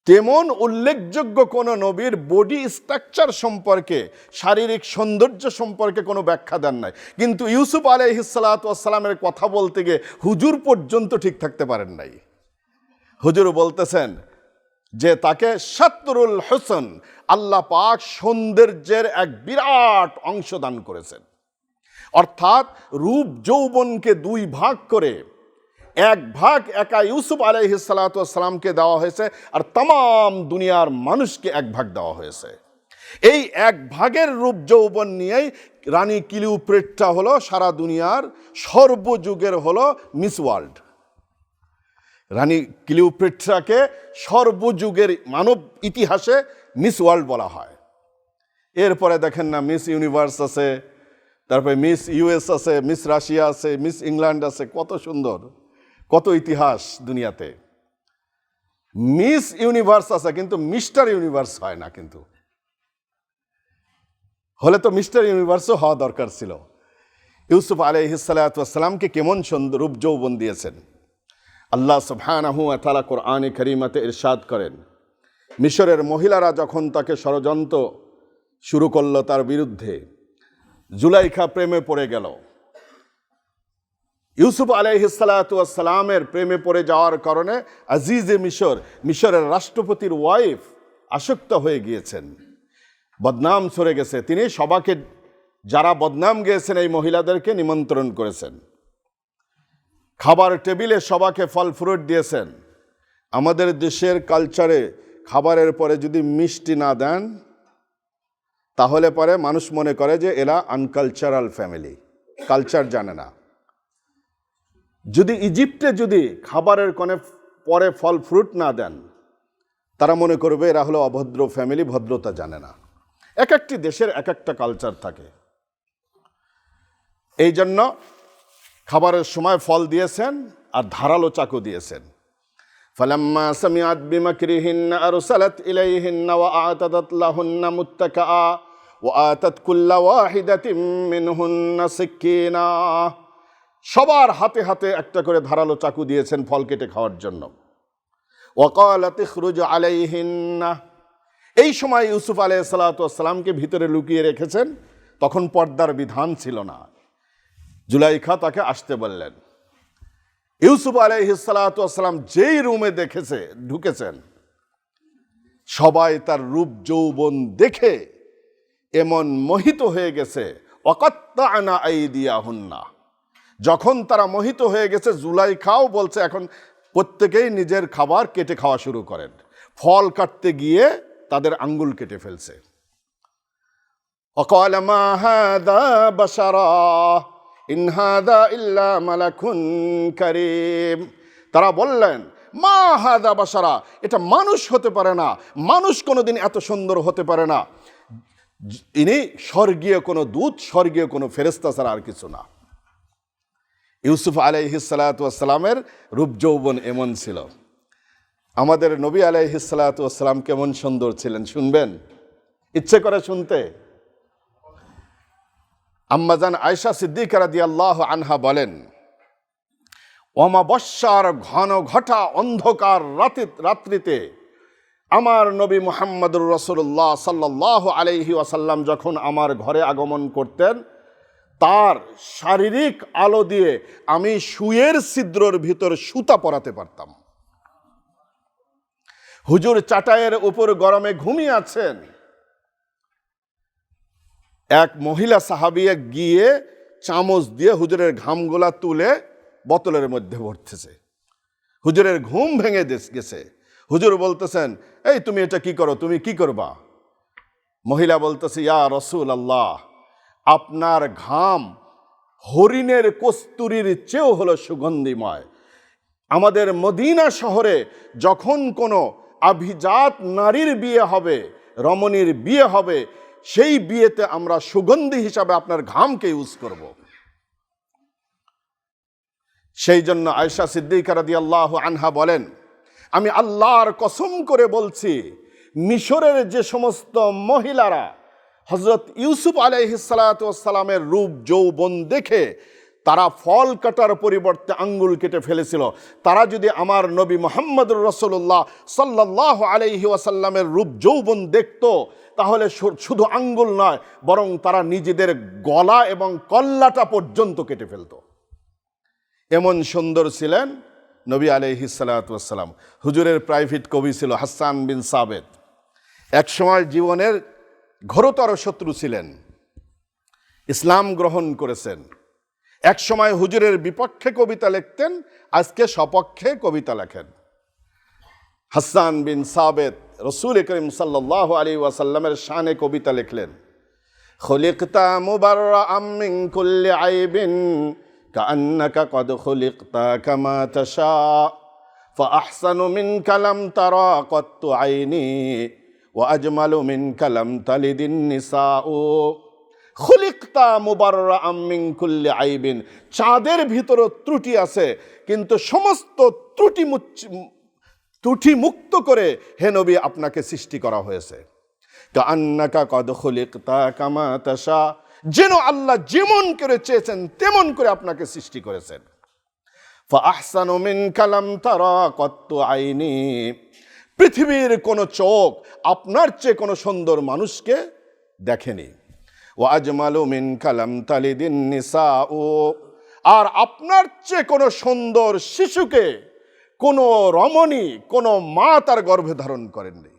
তেমন উল্লেখযোগ্য কোন নবীর বডি স্ট্রাকচার সম্পর্কে, শারীরিক সৌন্দর্য সম্পর্কে কোনো ব্যাখ্যা দেন নাই। কিন্তু ইউসুফ আলাইহিস সালাতু ওয়াস সালামের কথা বলতে গিয়ে হুজুর পর্যন্ত ঠিক থাকতে পারেন নাই। হুজুর বলতেছেন যে তাকে শাতরুল হোসেন, আল্লাহ পাক সৌন্দর্যের এক বিরাট অংশ দান করেছেন। অর্থাৎ রূপ যৌবনকে দুই ভাগ করে এক ভাগ একা ইউসুফ আলাইহিস সালাতু ওয়াস সালামকে দেওয়া হয়েছে, আর তাম দুনিয়ার মানুষকে এক ভাগ দেওয়া হয়েছে। এই এক ভাগের রূপ যৌবন নিয়েই রানী ক্লিওপেট্রা হলো সারা দুনিয়ার সর্বযুগের হলো মিস ওয়ার্ল্ড। রানী ক্লিওপেট্রাকে সর্বযুগের মানব ইতিহাসে মিস ওয়ার্ল্ড বলা হয়। এরপরে দেখেন না, মিস ইউনিভার্স আছে, তারপরে মিস ইউএস আছে, মিস রাশিয়া আছে, মিস ইংল্যান্ড আছে, কত সুন্দর, কত ইতিহাস দুনিয়াতে। মিস ইউনিভার্স আছে, কিন্তু মিস্টার ইউনিভার্স হয় না। কিন্তু হলে তো মিস্টার ইউনিভার্সও হওয়া দরকার ছিল। ইউসুফ আলাইহিস সালাতু ওয়াস সালামকে কেমন সুন্দর রূপ যৌবন দিয়েছেন। আল্লাহ সুবহানাহু ওয়া তাআলা কোরআনে কারীমাতে ইরশাদ করেন, মিশরের মহিলারা যখন তাকে ষড়যন্ত্র শুরু করলো তার বিরুদ্ধে, জুলাইখা প্রেমে পড়ে গেল। ইউসুফ আলাইহিস সালাতু ওয়াস সালামের প্রেমে পড়ে যাওয়ার কারণে আজিজে মিশর, মিশরের রাষ্ট্রপতির ওয়াইফ আসক্ত হয়ে গিয়েছেন, বদনাম ছড়ে গেছে। তিনি সবাকে, যারা বদনাম গিয়েছেন এই মহিলাদেরকে নিমন্ত্রণ করেছেন, খাবার টেবিলে সবাকে ফল ফ্রুট দিয়েছেন। আমাদের দেশের কালচারে খাবারের পরে যদি মিষ্টি না দেন, তাহলে পরে মানুষ মনে করে যে এরা আনকালচারাল ফ্যামিলি, কালচার জানে না। যদি ইজিপ্টে যদি খাবারের কোণে পরে ফল ফ্রুট না দেন, তারা মনে করবে এরা হলো অভদ্র ফ্যামিলি, ভদ্রতা জানে না। এক একটি দেশের এক একটা কালচার থাকে। এই জন্য খাবারের সময় ফল দিয়েছেন আর ধারালো চাকু দিয়েছেন। ফালাম্মা সামিআত বিমাকরিহিন্না আরসালাত ইলাইহিন্না ওয়া আতাদাত লাহুন্না মুত্তাকাআ ওয়া আতাত কুল্লা ওয়াহিদাতিন মিনহুন্না সিকিনা। সবার হাতে হাতে একটা করে ধারালো চাকু দিয়েছেন ফল কেটে খাওয়ার জন্য। ওয়া ক্বালাত ইখরুজ আলাইহিন্না। এই সময় ইউসুফ আলাইহিস সালাতু ওয়াস সালামকে ভিতরে লুকিয়ে রেখেছেন, তখন পর্দার বিধান ছিল না। জুলাইখা তাকে আসতে বললেন। ইউসুফ আলাইহিস সালাতু ওয়াস সালাম যেই রুমে ঢুকেছেন, সবাই তার রূপ যৌবন দেখে এমন মোহিত হয়ে গেছে, ওয়াকাত্তা'না আইদিয়াহুন্না। যখন তারা মোহিত হয়ে গেছে, জুলাইখাও বলছে এখন প্রত্যেকেই নিজের খাবার কেটে খাওয়া শুরু করেন। ফল কাটতে গিয়ে তাদের আঙ্গুল কেটে ফেলছে। ওয়াকালা মা হাযা বাশারা ইন হাযা ইল্লা মালাকুন কারীম। তারা বললেন, মা হাযা বাশারা, এটা মানুষ হতে পারে না, মানুষ কোনোদিন এত সুন্দর হতে পারে না। ইনি স্বর্গীয় কোনো দূত, স্বর্গীয় কোনো ফেরেশতা ছাড়া আর কিছু না। ইউসুফ আলাইহিস সালাতু ওয়াস সালামের রূপ যৌবন এমন ছিল। আমাদের নবী আলাইহিস সালাতু ওয়াস সালাম কেমন সুন্দর ছিলেন, শুনবেন? ইচ্ছে করে শুনতে। আম্মাজান আয়েশা সিদ্দিকা রাদিয়াল্লাহু আনহা বলেন, অমাবস্যার ঘন ঘটা অন্ধকার রাত্রিতে আমার নবী মুহাম্মদুর রাসূলুল্লাহ সাল্লাল্লাহু আলাইহি ওয়াসাল্লাম যখন আমার ঘরে আগমন করতেন, তার শারীরিক আলো দিয়ে আমি সুয়ের ছিদ্রর ভিতর সুতা পরাতে পারতাম। হুজুর চাটাইয়ের উপর গরমে ঘুমিয়ে আছেন, এক মহিলা সাহাবিয়া গিয়ে চামচ দিয়ে হুজুরের ঘামগুলা তুলে বোতলের মধ্যে ভরতেছে। হুজুরের ঘুম ভেঙে গেছে। হুজুর বলতেছেন, এই তুমি এটা কি করো, তুমি কি করবা? মহিলা বলতেছে, ইয়া রাসূলুল্লাহ, আপনার ঘাম হরিণের কস্তুরীর চেয়েও হলো সুগন্ধিময়। আমাদের মদিনা শহরে যখন কোনো আভিজাত নারীর বিয়ে হবে, রমণীর বিয়ে হবে, সেই বিয়েতে আমরা সুগন্ধি হিসাবে আপনার ঘামকে ইউজ করব। সেই জন্য আয়েশা সিদ্দিকা রাদিয়াল্লাহু আনহা বলেন, আমি আল্লাহর কসম করে বলছি, মিশরের যে সমস্ত মহিলারা হযরত ইউসুফ আলাইহিস সালাতু ওয়াস সালামের রূপ যৌবন দেখে তারা ফল কাটার পরিবর্তে আঙ্গুল কেটে ফেলেছিল। তারা যদি আমার নবী মুহাম্মদুর রাসূলুল্লাহ সাল্লাল্লাহু আলাইহি ওয়াসাল্লামের রূপ যৌবন দেখত, তাহলে শুধু আঙ্গুল নয়, বরং তারা নিজেদের গলা এবং কল্লাটা পর্যন্ত কেটে ফেলত। এমন সুন্দর ছিলেন নবী আলাইহিস সালাতু ওয়াস সালাম। হুজুরের প্রাইভেট কবি ছিল হাসান বিন সাবেত। একসময় জীবনের ঘোরতর শত্রু ছিলেন, ইসলাম গ্রহণ করেছেন। এক সময় হুজুরের বিপক্ষে কবিতা লিখতেন, আজকে সপক্ষে কবিতা লেখেন। হাসান বিন সাবেত রাসূল করিম সাল্লাল্লাহু আলাইহি ওয়াসাল্লামের শানে কবিতা লিখলেন, খুলিকতা মুবাররাআম মিন কুল্লি আইবিন কাআন্নাকা কদ খুলিকতা কামা তাশা ফাআহসানু মিনকা লাম তারা কত্তু আইনি ওয়া আজমালু মিনকা লাম তালিদিন নিসাউ। খুলিকতা মুবাররাআম মিন কুল্লি আইবিন, চাঁদের ভিতরে ত্রুটি আছে, কিন্তু সমস্ত ত্রুটি মুক্ত করে হে নবী আপনাকে সৃষ্টি করা হয়েছে। কাআন্নাকা কদ খুলিকতা কামা তাশা, যেন আল্লাহ যেমন করে চেয়েছেন তেমন করে আপনাকে সৃষ্টি করেছেন। ফাআহসানু মিনকা লাম তারা কত্তু আইনি, পৃথিবীর কোন চোখ আপনার চেয়ে কোনো সুন্দর মানুষকে দেখেনি। ওয়া আজমালু মিনকা লাম তালিদিন নিসাউ, আর আপনার চেয়ে কোনো সুন্দর শিশুকে কোনো রমণী, কোনো মা তার গর্ভে ধারণ করেননি।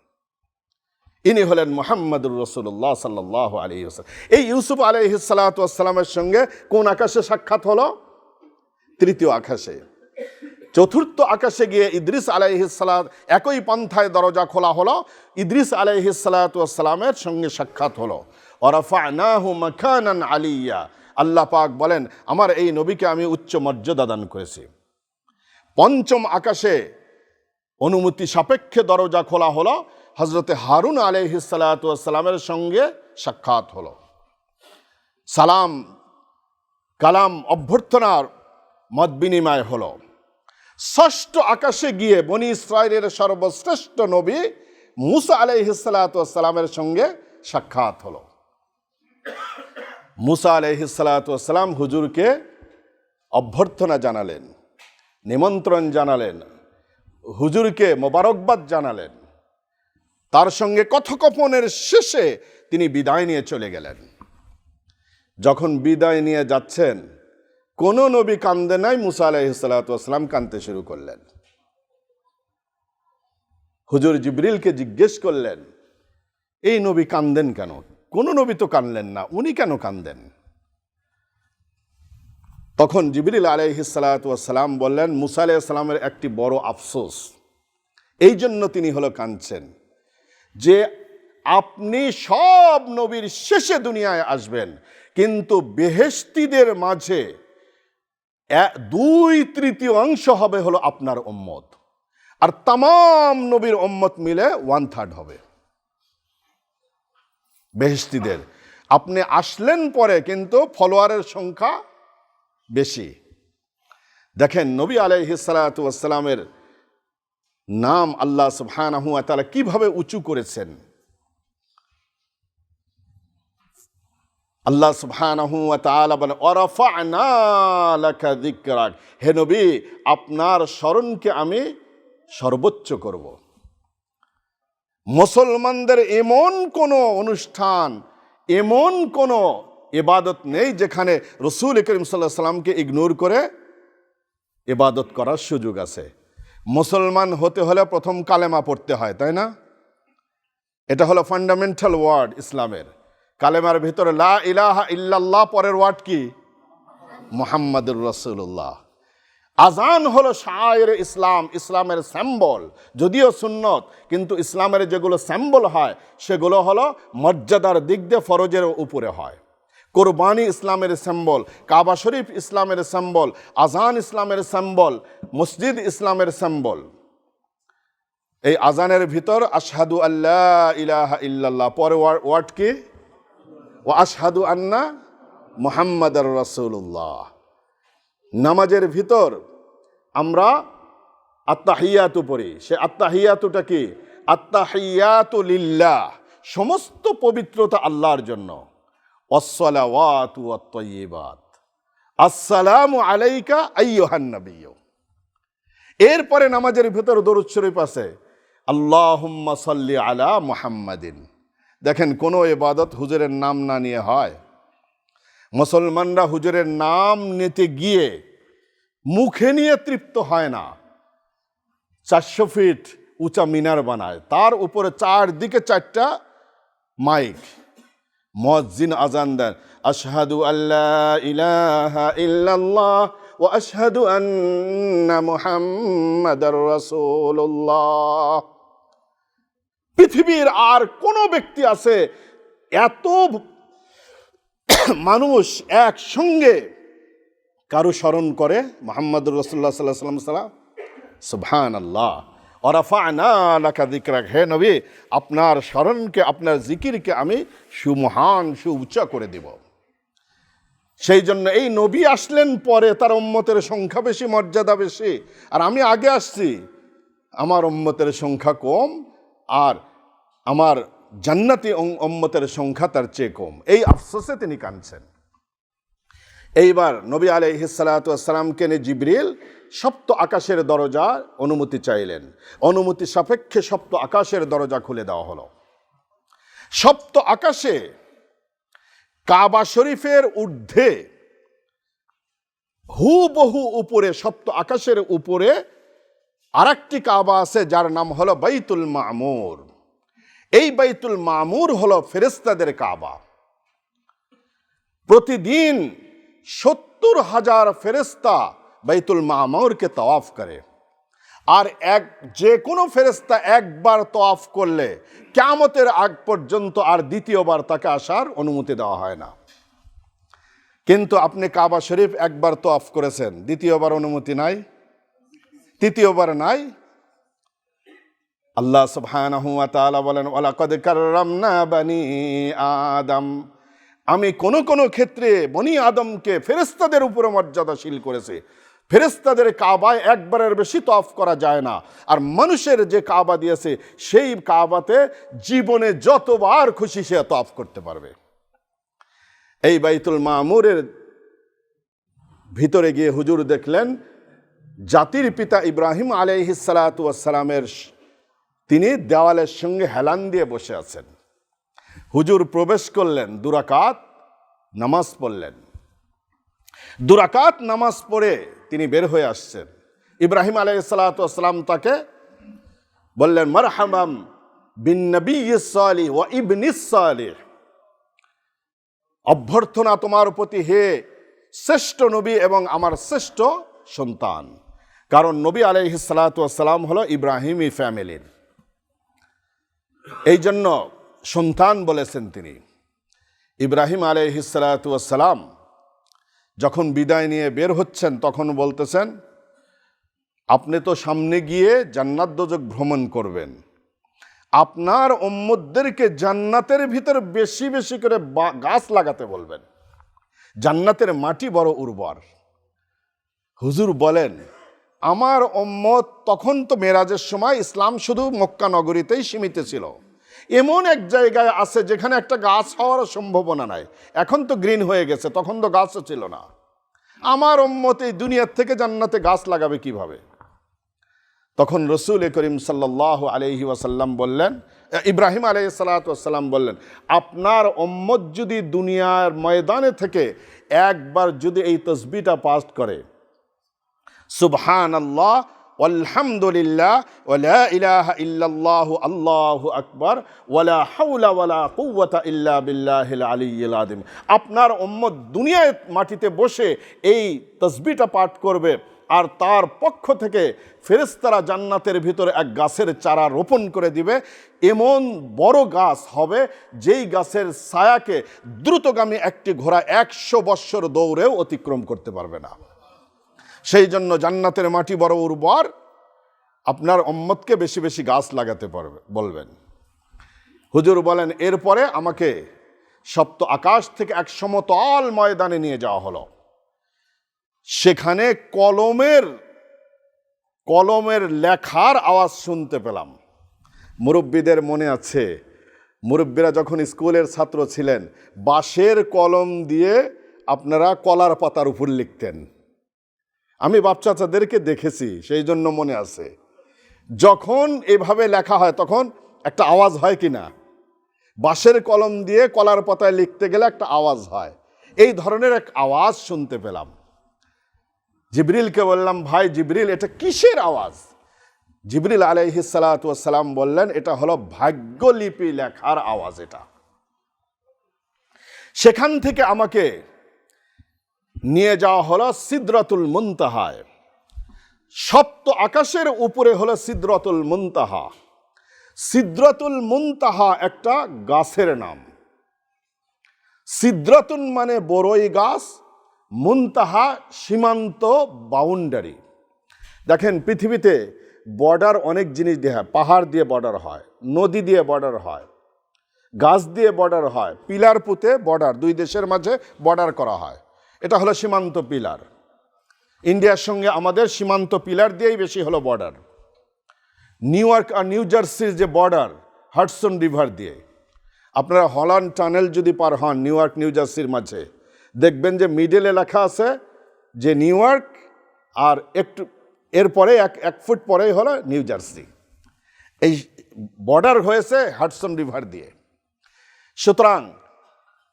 ইনি হলেন মুহাম্মদুর রাসূলুল্লাহ সাল্লাল্লাহু আলাইহি ওয়াসাল্লাম। এই ইউসুফ আলাইহিস সালাতু ওয়াস সালামের সঙ্গে কোন আকাশে সাক্ষাৎ হলো? তৃতীয় আকাশে। চতুর্থ আকাশে গিয়ে ইদ্রিস আলাইহিস সালাত, একই পন্থায় দরজা খোলা হলো, ইদ্রিস আলাইহিস সালাতু ওয়াস সালামের সঙ্গে সাক্ষাৎ হলো। ওয়ারাফা'নাহু মাকানান আলিয়্যা, আল্লাহ পাক বলেন আমার এই নবীকে আমি উচ্চ মর্যাদা দান করেছি। পঞ্চম আকাশে অনুমতি সাপেক্ষে দরজা খোলা হলো, হযরতে হারুন আলাইহিস সালাতু ওয়াস সালামের সঙ্গে সাক্ষাৎ হলো। সালাম কালাম অভ্যর্থনার মত বিনিময় হলো। ষষ্ঠ আকাশে গিয়ে বনি ইসরাইলের সর্বশ্রেষ্ঠ নবী মুসা আলাইহিস সালাতু ওয়াস সালামের সঙ্গে সাক্ষাৎ হলো। মুসা আলাইহিস সালাতু ওয়াস সালাম হুজুরকে অভ্যর্থনা জানালেন, নিমন্ত্রণ জানালেন, হুজুরকে মোবারকবাদ জানালেন। তার সঙ্গে কথোপকথনের শেষে তিনি বিদায় নিয়ে চলে গেলেন। যখন বিদায় নিয়ে যাচ্ছেন, কোন নবী কান্দে নাই, মুসা আলাইহিস সালাতু ওয়াস সালাম কাঁদতে শুরু করলেন। হুজুর জিবরিলকে জিজ্ঞেস করলেন, এই নবী কান্দেন কেন? কোন নবী তো কানলেন না, উনি কেন কান্দেন? তখন জিবরিল আলাইহিস সালাতু ওয়াস সালাম বললেন, মুসা আলাইহিস সালামের একটি বড় আফসোস, এই জন্য তিনি হলো কাঁদছেন যে আপনি সব নবীর শেষে দুনিয়ায় আসবেন, কিন্তু বেহেশতীদের মাঝে 2/3 হবে হলো আপনার উম্মত, আর তামাম নবীর উম্মত মিলে 1/3 হবে বেহেশতীদের। আপনি আসলেন পরে, কিন্তু ফলোয়ারের সংখ্যা বেশি। দেখেন নবী আলাইহিস সালাতু ওয়াস সালামের নাম আল্লাহ সুবহানাহু ওয়া তাআলা কিভাবে উঁচু করেছেন। আল্লাহ সুবহানাহু ওয়া তাআলা বলেন, ওয়ারাফা'না লাকা যিকরাক, হে নবী আপনার স্মরণকে আমি সর্বোচ্চ করব। মুসলমানদের এমন কোনো অনুষ্ঠান, এমন কোনো ইবাদত নেই যেখানে রাসূল করিম সাল্লাল্লাহু আলাইহি সাল্লামকে ইগনোর করে ইবাদত করার সুযোগ আছে। মুসলমান হতে হলে প্রথম কালেমা পড়তে হয়, তাই না? এটা হলো ফান্ডামেন্টাল ওয়ার্ড ইসলামের। কালেমার ভিতরে লা ইলাহা ইল্লাল্লাহ, পরের ওয়ার্ড কি? মুহাম্মাদুর রাসূলুল্লাহ। আজান হলো শায়ের ইসলাম, ইসলামের সিম্বল, যদিও সুন্নত, কিন্তু ইসলামের যেগুলো সিম্বল হয় সেগুলো হলো মর্যাদার দিক দিয়ে ফরজের উপরে হয়। কোরবানি ইসলামের সিম্বল, কাবা শরীফ ইসলামের সিম্বল, আজান ইসলামের সিম্বল, মসজিদ ইসলামের সিম্বল। এই আজানের ভিতর আশহাদু আল্লা ইলাহা ইল্লাল্লাহ, পরে ওয়ার্ড কি? ওয়া আশহাদু আন্না মুহাম্মাদার রাসূলুল্লাহ। নামাজের ভিতর আমরা আত্তাহিয়াতু পড়ি, সে আত্তাহিয়াতুটা কি? আত্তাহিয়াতু লিল্লাহ, সমস্ত পবিত্রতা আল্লাহর জন্য। ওয়াসসালাওয়াতু ওয়াত-তাইয়্যিবাত, আসসালামু আলাইকা আইয়ুহান নবিয়্যু। এরপরে নামাজের ভিতর দরুদ শরীফ আছে, আল্লাহুম্মা সাল্লি আলা মুহাম্মাদিন। দেখেন, কোনো ইবাদত হুজুরের নাম না নিয়ে হয়। মুসলমানরা হুজুরের নাম নিতে গিয়ে মুখে নিয়ে তৃপ্ত হয় না, 400 ফিট উঁচা মিনার বানায়, তার উপরে চারদিকে 4টা মাইক, মুয়াজ্জিন আজান দেন, আশহাদু আল্লা ইলাহা ইল্লাল্লাহ ওয়া আশহাদু আন্না মুহাম্মাদার রাসূলুল্লাহ। পৃথিবীর আর কোন ব্যক্তি আছে এত মানুষ একসঙ্গে কারো স্মরণ করে মুহাম্মাদুর রাসূলুল্লাহ সাল্লাল্লাহু আলাইহি ওয়াসাল্লাম? সুবহানাল্লাহ। ওয়া রাফা'না লাকা যিকরাক, হে নবী, আপনার স্মরণকে, আপনার জিকিরকে আমি সুমহান, সুউচ্চ করে দেব। সেই জন্য এই নবী আসলেন পরে, তার উম্মতের সংখ্যা বেশি, মর্যাদা বেশি, আর আমি আগে আসছি, আমার উম্মতের সংখ্যা কম, আর আমার জান্নাতি উম্মতের সংখ্যা তার চেয়ে কম। এই আফসোসে তিনি কাঁদছেন। এইবার নবী আলাইহিস সালাতু ওয়াস সালামকে নিয়ে জিবরিল সপ্ত আকাশের দরজা অনুমতি চাইলেন। অনুমতি সাপেক্ষে সপ্ত আকাশের দরজা খুলে দেওয়া হলো। সপ্ত আকাশে কাবা শরীফের ঊর্ধ্বে হুবহু উপরে, সপ্ত আকাশের উপরে আরেকটি কাবা আছে, যার নাম হলো বাইতুল মামুর। এই বাইতুল মামুর হলো ফেরেশতাদের কাবা। প্রতিদিন 70,000 ফেরেশতা বাইতুল মামুরকে তাওয়াফ করে। আর যে কোনো ফেরেশতা একবার তাওয়াফ করলে কিয়ামতের আগ পর্যন্ত আর দ্বিতীয়বার তাকে আসার অনুমতি দেওয়া হয় না। কিন্তু আপনি কাবা শরীফ একবার তাওয়াফ করেছেন, দ্বিতীয়বার অনুমতি নাই, তৃতীয়বার নাই। আল্লাহ সুবহানাহু ওয়া তাআলা বলেন, ওয়ালাকাদ কাররামনা বানি আদম, আমি কোন কোন ক্ষেত্রে বনি আদমকে ফেরেশতাদের উপরে মর্যাদাশীল করেছি। ফেরেশতাদের কাবায় একবারের বেশি তওয়াফ করা যায় না, আর মানুষের যে কাবা দিয়েছে সেই কাবাতে জীবনে যতবার খুশি সে তওয়াফ করতে পারবে। এই বাইতুল মামুরের ভিতরে গিয়ে হুজুর দেখলেন জাতির পিতা ইব্রাহিম আলাইহিস সালাতু ওয়াস সালামের তিনি দেওয়ালের সঙ্গে হেলান দিয়ে বসে আছেন। হুজুর প্রবেশ করলেন, 2 রাকাত নামাজ পড়লেন। 2 রাকাত নামাজ পড়ে তিনি বের হয়ে আসছেন। ইব্রাহিম আলাইহিস সালাতু ওয়াস সালাম তাকে বললেন, মারহাবাম বিন নবিয়্যিস সালিহ ওয়া ইবনিস সালিহ, অভ্যর্থনা তোমার প্রতি হে শ্রেষ্ঠ নবী এবং আমার শ্রেষ্ঠ সন্তান। কারণ নবী আলাইহিস সালাতু ওয়াস সালাম হলো ইব্রাহিমী ফ্যামিলির, এই জন্য সন্তান বলেছেন তিনি। ইব্রাহিম আলাইহিস সালাতু ওয়াস সালাম যখন বিদায় নিয়ে বের হচ্ছেন তখন বলতেছেন, আপনি তো সামনে গিয়ে জান্নাত দোজখ ভ্রমণ করবেন, আপনার উম্মতদেরকে জান্নাতের ভিতর বেশি বেশি করে গাছ লাগাতে বলবেন, জান্নাতের মাটি বড় উর্বর। হুজুর বলেন, আমার উম্মত, তখন তো মেরাজের সময় ইসলাম শুধু মক্কা নগরীতেই সীমিত ছিল, এমন এক জায়গায় আছে যেখানে একটা গাছ হওয়ার সম্ভাবনা নাই। এখন তো গ্রিন হয়ে গেছে, তখন তো গাছও ছিল না। আমার উম্মত এই দুনিয়ার থেকে জান্নাতে গাছ লাগাবে কিভাবে? তখন রসুল করিম সাল্লাল্লাহু আলাইহি ওয়াসাল্লাম বললেন, ইব্রাহিম আলাইহিস সালাতু ওয়াস সালাম বললেন, আপনার উম্মত যদি দুনিয়ার ময়দানে থেকে একবার যদি এই তাসবিহটা পাঠ করে, সুবহানাল্লাহ আলহামদুলিল্লাহ ওয়া লা ইলাহা ইল্লাল্লাহু আল্লাহু আকবার ওয়া লা হাওলা ওয়া লা কুওয়াতা ইল্লা বিল্লাহিল আলিয়্যিল আযীম, আপনার উম্মত দুনিয়ায় মাটিতে বসে এই তাসবিহটা পাঠ করবে, আর তার পক্ষ থেকে ফেরেশতারা জান্নাতের ভিতরে এক গাছের চারা রোপণ করে দিবে। এমন বড় গাছ হবে যেই গাছের ছায়াকে দ্রুতগামী একটি ঘোড়া 100 বৎসর দৌড়েও অতিক্রম করতে পারবে না। সেই জন্য জান্নাতের মাটি বড় উর্বর, আপনার উম্মতকে বেশি বেশি গাছ লাগাতে বলবেন। হুজুর বলেন, এরপরে আমাকে সপ্ত আকাশ থেকে এক সমতল ময়দানে নিয়ে যাওয়া হলো। সেখানে কলমের লেখার আওয়াজ শুনতে পেলাম। মুরব্বীদের মনে আছে, মুরব্বীরা যখন স্কুলের ছাত্র ছিলেন, বাঁশের কলম দিয়ে আপনারা কলার পাতার উপর লিখতেন। আমি বাচ্চাদেরকে দেখেছি, সেই জন্য মনে আছে। যখন এভাবে লেখা হয় তখন একটা আওয়াজ হয় কি না? বাঁশের কলম দিয়ে কলার পাতায় লিখতে গেলে একটা আওয়াজ হয়। এই ধরনের এক আওয়াজ শুনতে পেলাম। জিবরিলকে বললাম, ভাই জিবরিল, এটা কিসের আওয়াজ? জিবরিল আলাইহিস সালাতু ওয়াস সালাম বললেন, এটা হলো ভাগ্যলিপি লেখার আওয়াজ। এটা সেখান থেকে আমাকে নিয়ে যাওয়া হলো সিদরাতুল মুনতাহায়। সপ্ত আকাশের উপরে হলো সিদরাতুল মুনতাহা। সিদরাতুল মুনতাহা একটা গাছের নাম। সিদরাতুন মানে বড়ই গাছ, মুনতাহা সীমান্ত, বাউন্ডারি। দেখেন, পৃথিবীতে বর্ডার অনেক জিনিস দিয়ে হয়। পাহাড় দিয়ে বর্ডার হয়, নদী দিয়ে বর্ডার হয়, গাছ দিয়ে বর্ডার হয়, পিলার পুঁতে বর্ডার, দুই দেশের মাঝে বর্ডার করা হয়। এটা হলো সীমান্ত পিলার। ইন্ডিয়ার সঙ্গে আমাদের সীমান্ত পিলার দিয়েই বেশি হলো বর্ডার। নিউ ইয়র্ক আর নিউ জার্সির যে বর্ডার, হাডসন রিভার দিয়ে। আপনারা হল্যান্ড টানেল যদি পার হন নিউ ইয়র্ক নিউ জার্সির মাঝে, দেখবেন যে মিডলে লেখা আছে যে নিউ ইয়র্ক, আর একটু এরপরে এক ফুট পরেই হলো নিউ জার্সি। এই বর্ডার হয়েছে হাডসন রিভার দিয়ে। সুতরাং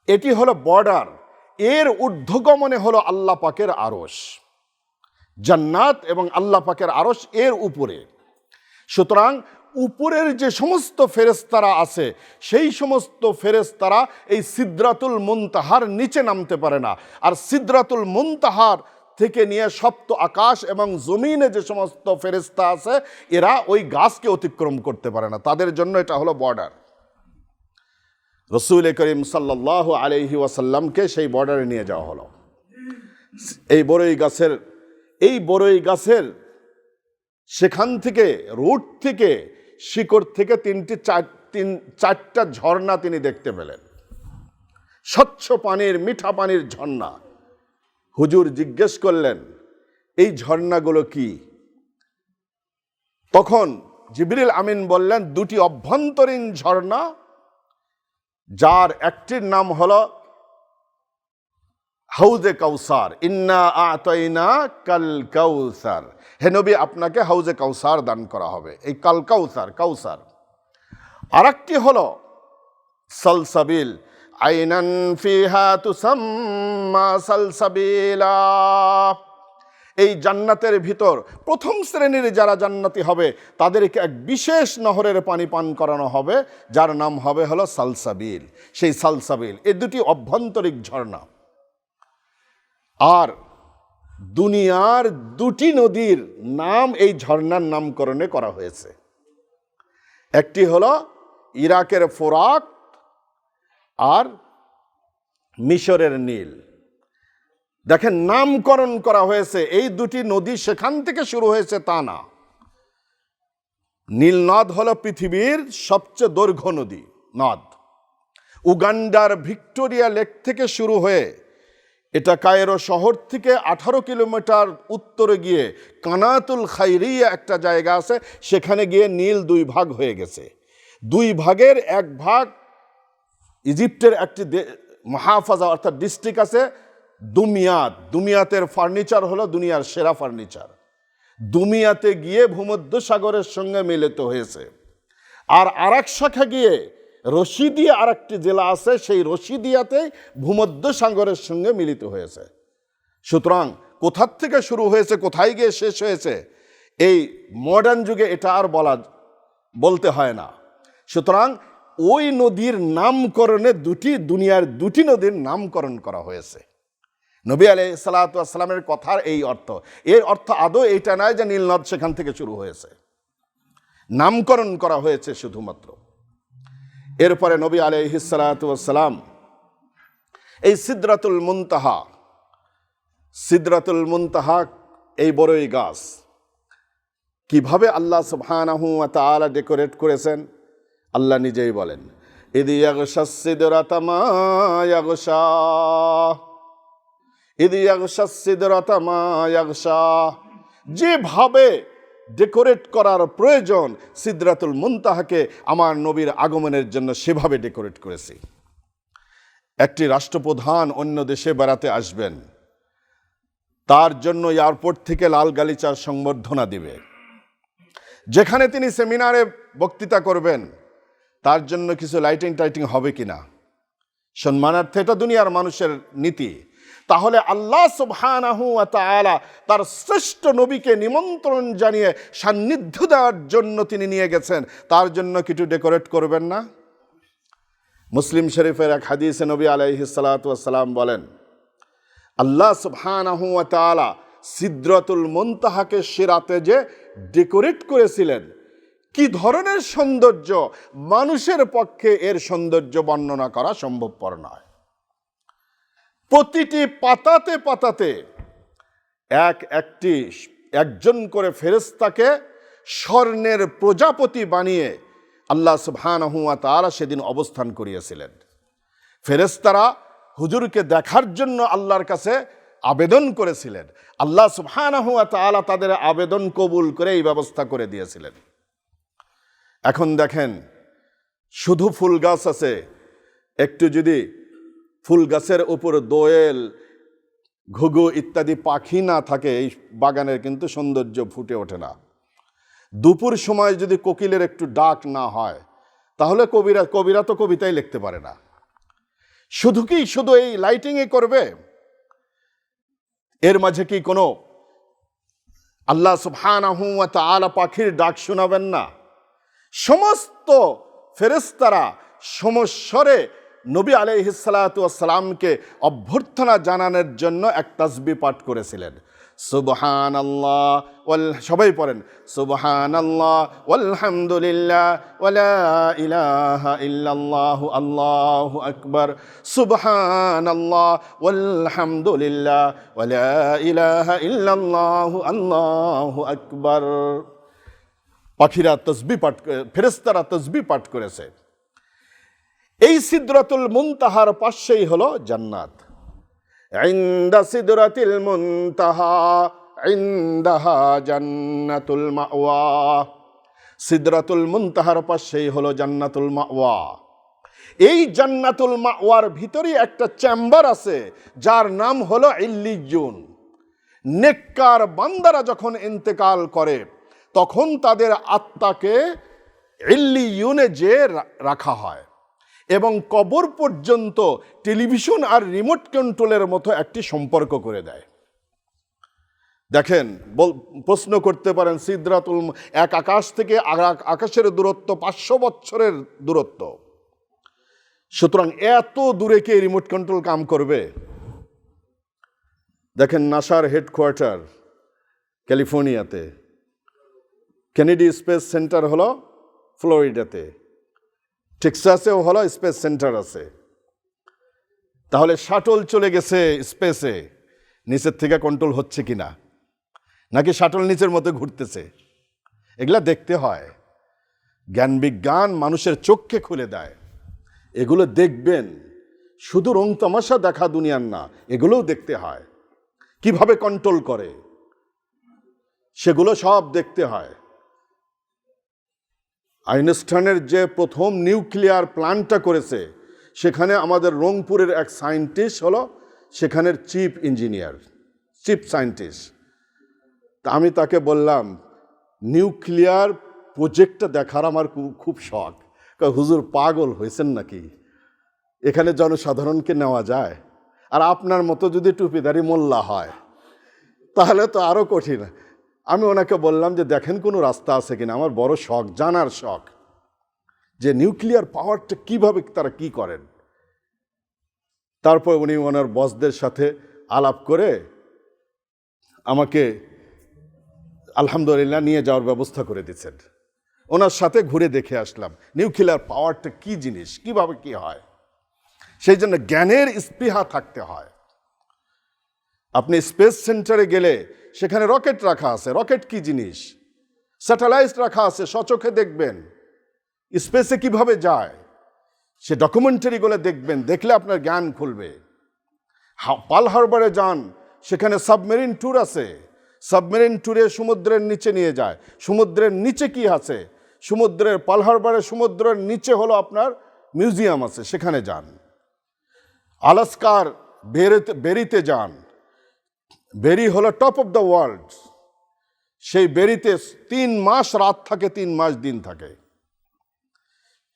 এটি হলো বর্ডার। এর ঊর্ধ্বগমনে হলো আল্লাহ পাকের আরশ, জান্নাত এবং আল্লাহ পাকের আরশ এর উপরে। সুতরাং উপরের যে সমস্ত ফেরেশতারা আছে, সেই সমস্ত ফেরেশতারা এই সিদরাতুল মুনতাহার নিচে নামতে পারে না। আর সিদরাতুল মুনতাহার থেকে নিয়ে সপ্ত আকাশ এবং জমিনে যে সমস্ত ফেরেশতা আছে, এরা ওই গাছকে অতিক্রম করতে পারে না। তাদের জন্য এটা হলো বর্ডার। রাসূল করিম সাল্লাল্লাহু আলাইহি ওয়াসাল্লামকে সেই বর্ডারে নিয়ে যাওয়া হলো। এই বড়ই গাছের সেখান থেকে, রুট থেকে, শিকড় থেকে চারটা ঝর্ণা তিনি দেখতে পেলেন। স্বচ্ছ পানির, মিঠা পানির ঝর্ণা। হুজুর জিজ্ঞেস করলেন, এই ঝর্ণাগুলো কি? তখন জিবরিল আমিন বললেন, দুটি অভ্যন্তরীণ ঝর্ণা, যার একটির নাম হলো হাউজে কাউসার। ইন্না আতাইনা কাল কাউসার। হে নবী, আপনাকে হাউজে কাউসার দান করা হবে। এই কাল কাউসার। আর একটি হলো সালসাবিল, আইনান ফিহা তুসাম্মা সালসাবিলা। এই জান্নাতের ভিতর প্রথম শ্রেণীর যারা জান্নাতি হবে, তাদেরকে এক বিশেষ নহরের পানি পান করানো হবে, যার নাম হবে হলো সালসাবিল। সেই সালসাবিল, এই দুটি অভ্যন্তরিক ঝর্ণা। আর দুনিয়ার দুটি নদীর নাম এই ঝর্ণার নামকরণে করা হয়েছে। একটি হলো ইরাকের ফোরাত আর মিশরের নীল। দেখেন, নামকরণ করা হয়েছে। এই দুটি নদী সেখান থেকে শুরু হয়েছে তা না। নীল নদ হলো পৃথিবীর সবচেয়ে দৈর্ঘ্য নদ। উগান্ডার ভিক্টোরিয়া লেক থেকে শুরু হয়ে এটা কায়রো শহর থেকে 18 কিলোমিটার উত্তরে গিয়ে কানাতুল খাইরিয়া একটা জায়গা আছে, সেখানে গিয়ে নীল দুই ভাগ হয়ে গেছে। দুই ভাগের এক ভাগ ইজিপ্টের একটি মহাফাজা অর্থাৎ ডিস্ট্রিক্ট আছে দুমিয়াত। দুমিয়াতের ফার্নিচার হলো দুনিয়ার সেরা ফার্নিচার। দুমিয়াতে গিয়ে ভূমধ্য সাগরের সঙ্গে মিলিত হয়েছে। আর আরেক শাখা গিয়ে রশিদিয়া আরেকটি জেলা আছে, সেই রশিদিয়াতে ভূমধ্য সাগরের সঙ্গে মিলিত হয়েছে। সুতরাং কোথার থেকে শুরু হয়েছে, কোথায় গিয়ে শেষ হয়েছে, এই মডার্ন যুগে এটা আর বলতে হয় না। সুতরাং ওই নদীর নামকরণে দুনিয়ার দুটি নদীর নামকরণ করা হয়েছে। নবী আলাইহিস সালাতু ওয়াস সালামের কথার এই অর্থ। এর অর্থ আদৌ এইটা নয় যে নীল নদ সেখান থেকে শুরু হয়েছে, নামকরণ করা হয়েছে শুধুমাত্র। এরপরে নবী আলাইহিস সালাতু ওয়াস সালাম এই সিদরাতুল মুনতাহা, এই বড়ই গাছ কিভাবে আল্লাহ সুবহানাহু ওয়া তাআলা ডেকোরেট করেছেন, আল্লাহ নিজেই বলেন, ইদি ইয়াগশাস সিদরাতা মা ইয়াগশা, ইদি ইয়াগশাস সিদরাতা মা ইয়াগশা। যেভাবে ডেকোরেট করার প্রয়োজন, সিদরাতুল মুনতাহাকে আমার নবীর আগমনের জন্য সেভাবে ডেকোরেট করেছি। একটি রাষ্ট্রপ্রধান অন্য দেশে বেড়াতে আসবেন, তার জন্য এয়ারপোর্ট থেকে লাল গালিচার সংবর্ধনা দিবে। যেখানে তিনি সেমিনারে বক্তৃতা করবেন তার জন্য কিছু লাইটিং টাইটিং হবে কিনা সম্মানার্থে, এটা দুনিয়ার মানুষের নীতি। তাহলে আল্লাহ সুবহানাহু ওয়া তাআলা তার শ্রেষ্ঠ নবীকে নিমন্ত্রণ জানিয়ে সান্নিধ্য দেওয়ার জন্য তিনি নিয়ে গেছেন, তার জন্য কিছু ডেকোরেট করবেন না? মুসলিম শরীফের এক হাদিসে নবী আলাইহিস সালাতু ওয়াস সালাম বলেন, আল্লাহ সুবহানাহু ওয়া তাআলা সিদরাতুল মুনতাহাকে সিরাতে যে ডেকোরেট করেছিলেন, কি ধরনের সৌন্দর্য, মানুষের পক্ষে এর সৌন্দর্য বর্ণনা করা সম্ভবপর নয়। প্রতিটি পাতাতে পাতাতে একজন করে ফেরেশতাকে স্বর্ণের প্রজাপতি বানিয়ে আল্লাহ সুবহানাহু ওয়া তাআলা সেদিন অবস্থান করিয়েছিলেন। ফেরেশতারা হুজুরকে দেখার জন্য আল্লাহর কাছে আবেদন করেছিলেন। আল্লাহ সুবহানাহু ওয়া তাআলা তাদের আবেদন কবুল করে এই ব্যবস্থা করে দিয়েছিলেন। এখন দেখেন, শুধু ফুল গাছ আছে, একটু যদি ফুল গাছের উপর দোয়েল, ঘুঘু ইত্যাদি পাখি না থাকে, এই বাগানের কিন্তু সৌন্দর্য ফুটে ওঠে না। দুপুর সময় যদি কোকিলের একটু ডাক না হয়, তাহলে কবিরা তো কবিতাই লিখতে পারে না। শুধু এই লাইটিংয়ে করবে? এর মাঝে কি কোনো আল্লাহ সুবহানাহু ওয়া তাআলা পাখির ডাক শোনাবেন না? সমস্ত ফেরেশতারা সমস্বরে নবী আলাইহিস সালাতু ওয়াস সালামকে অভ্যর্থনা জানানোর জন্য এক তাসবিহ পাঠ করেছিলেন। সুবহানাল্লাহ সবাই পড়েন, সুবহানাল্লাহ ওয়ালহামদুলিল্লাহ ওয়ালা ইলাহা ইল্লাল্লাহু আল্লাহু আকবার, সুবহানাল্লাহ ওয়ালহামদুলিল্লাহ ওয়ালা ইলাহা ইল্লাল্লাহু আল্লাহু আকবার। পাখিরা তাসবিহ পাঠ, ফেরেশতারা তাসবিহ পাঠ করেছে। এই সিদরাতুল মুনতাহার পাশেই হলো জান্নাত। ইনদা সিদরাতিল মুনতাহা ইনদাহা জান্নাতুল মাওয়া। সিদরাতুল মুনতাহার পাশেই হলো জান্নাতুল মাওয়া। এই জান্নাতুল মাওয়ার ভিতরে একটা চেম্বার আছে যার নাম হলো ইল্লিয়ুন। নেককার বান্দারা যখন ইন্তেকাল করে তখন তাদের আত্মাকে ইল্লিয়ুনে যে রাখা হয় এবং কবর পর্যন্ত টেলিভিশন আর রিমোট কন্ট্রোলের মতো একটি সম্পর্ক করে দেয়। দেখেন, প্রশ্ন করতে পারেন, সিদরাতুল, এক আকাশ থেকে আকাশের দূরত্ব 500 বছরের দূরত্ব, সুতরাং এত দূরে কে রিমোট কন্ট্রোল কাম করবে? দেখেন, নাসার হেডকোয়ার্টার ক্যালিফোর্নিয়াতে, কেনেডি স্পেস সেন্টার হলো ফ্লোরিডাতে, টেক্সাসেও হলো স্পেস সেন্টার আছে। তাহলে শাটল চলে গেছে স্পেসে, নিচের থেকে কন্ট্রোল হচ্ছে কিনা, নাকি শাটল নিচের মতো ঘুরতেছে, এগুলা দেখতে হয়। জ্ঞান বিজ্ঞান মানুষের চোখকে খুলে দেয়। এগুলো দেখবেন, শুধু রং তামাশা দেখা দুনিয়ার না, এগুলোও দেখতে হয়। কিভাবে কন্ট্রোল করে সেগুলো সব দেখতে হয়। আইনস্টাইনের যে প্রথম নিউক্লিয়ার প্ল্যান্টটা করেছে, সেখানে আমাদের রংপুরের এক সায়েন্টিস্ট হলো সেখানের চিফ ইঞ্জিনিয়ার, চিফ সায়েন্টিস্ট। তা আমি তাকে বললাম, নিউক্লিয়ার প্রজেক্টটা দেখার আমার খুব শখ। হুজুর পাগল হয়েছেন নাকি, এখানে জনসাধারণকে নেওয়া যায়? আর আপনার মতো যদি টুপিদারি মোল্লা হয় তাহলে তো আরও কঠিন। আমি ওনাকে বললাম যে দেখেন কোনো রাস্তা আছে কিনা, আমার বড় শখ, জানার শখ যে নিউক্লিয়ার পাওয়ারটা কিভাবে তারা কি করেন। তারপর উনি ওনার বসদের সাথে আলাপ করে আমাকে আলহামদুলিল্লাহ নিয়ে যাওয়ার ব্যবস্থা করে দিচ্ছেন। ওনার সাথে ঘুরে দেখে আসলাম নিউক্লিয়ার পাওয়ারটা কি জিনিস, কিভাবে কি হয়। সেই জন্য জ্ঞানের স্পৃহা থাকতে হয়। আপনি স্পেস সেন্টারে গেলে সেখানে রকেট রাখা আছে, রকেট কি জিনিস, স্যাটেলাইট রাখা আছে, সচোখে দেখবেন স্পেসে কিভাবে যায়, সে ডকুমেন্টারিগুলো দেখবেন, দেখলে আপনার জ্ঞান খুলবে। পার্ল হারবারে যান, সেখানে সাবমেরিন ট্যুর আছে, সাবমেরিন ট্যুরে সমুদ্রের নিচে নিয়ে যায়। সমুদ্রের নিচে কি আছে? সমুদ্রের পার্ল হারবারে সমুদ্রের নিচে হলো আপনার মিউজিয়াম আছে, সেখানে যান। আলাস্কার বেরিতে যান। বেরি হলো টপ অফ দ্য ওয়ার্ল্ড। সেই বেরিতে 3 মাস রাত থাকে, 3 মাস দিন থাকে।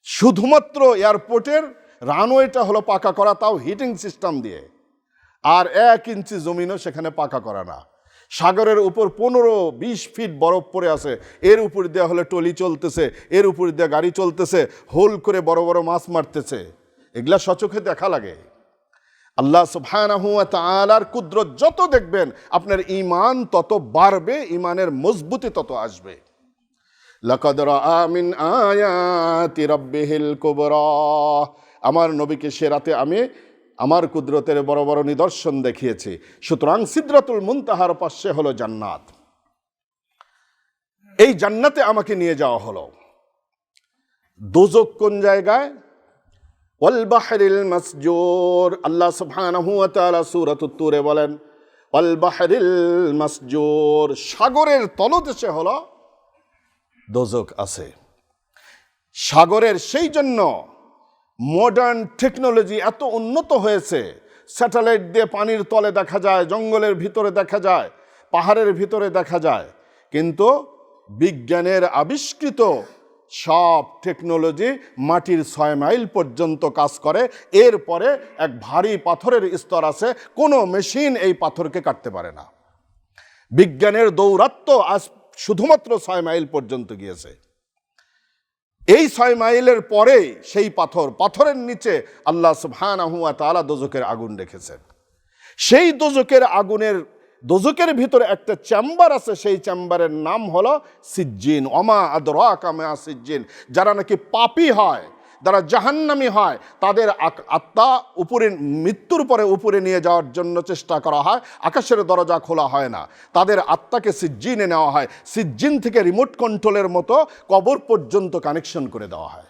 শুধুমাত্র এয়ারপোর্টের রানওয়েটা হলো পাকা করা, তাও হিটিং সিস্টেম দিয়ে। আর 1 ইঞ্চি জমিনও সেখানে পাকা করা না। সাগরের উপর 15-20 ফিট বরফ পড়ে আছে, এর উপর দিয়ে হলে টলি চলতেছে, এর উপর দিয়ে গাড়ি চলতেছে, হোল করে বড় বড় মাছ মারতেছে। এগুলা সচোখে দেখা লাগে। আল্লাহ সুবহানাহু ওয়া তাআলার কুদরত যত দেখবেন, আপনার ঈমান তত বাড়বে, ঈমানের মজবুতি তত আসবে। লাকাদ রাআ মিন আয়াতি রাব্বিহিল কুবরা। আমার নবীকে সে রাতে আমি আমার কুদরতের বড় বড় নিদর্শন দেখিয়েছি। সুতরাং সিদরাতুল মুনতাহার পাশে হলো জান্নাত। এই জান্নাতে আমাকে নিয়ে যাওয়া হলো। দোজখ কোন জায়গায়? ওয়াল বাহরিল মাসজুর। আল্লাহ সুবহানাহু ওয়া তাআলা সূরাতুত তুরে বলেন ওয়াল বাহরিল মাসজুর, সাগরের তলদেশে হলো দোজখ আছে। সাগরের, সেই জন্য মডার্ন টেকনোলজি এত উন্নত হয়েছে। স্যাটেলাইট দিয়ে পানির তলে দেখা যায়, জঙ্গলের ভিতরে দেখা যায়, পাহাড়ের ভিতরে দেখা যায়। কিন্তু বিজ্ঞানের আবিষ্কৃত সব টেকনোলজি মাটির 6 মাইল পর্যন্ত কাজ করে। এরপরে এক ভারী পাথরের স্তর আছে, কোনো মেশিন এই পাথরকে কাটতে পারে না। বিজ্ঞানের দৌরাত্ম্য আজ শুধুমাত্র 6 মাইল পর্যন্ত গিয়েছে। এই 6 মাইলের পরে সেই পাথরের নিচে আল্লাহ সুবহানাহু ওয়া তাআলা দোজখের আগুন রেখেছেন। সেই দোজখের ভিতরে একটা চেম্বার আছে, সেই চেম্বারের নাম হলো সিজ্জিন। ওমা আদরাকা মা সিজ্জিন। যারা নাকি পাপী হয়, যারা জাহান্নামী হয়, তাদের আত্মা উপরে, মৃত্যুর পরে উপরে নিয়ে যাওয়ার জন্য চেষ্টা করা হয়। আকাশের দরজা খোলা হয় না, তাদের আত্মাকে সিজ্জিনে নেওয়া হয়। সিজ্জিন থেকে রিমোট কন্ট্রোলের মতো কবর পর্যন্ত কানেকশন করে দেওয়া হয়।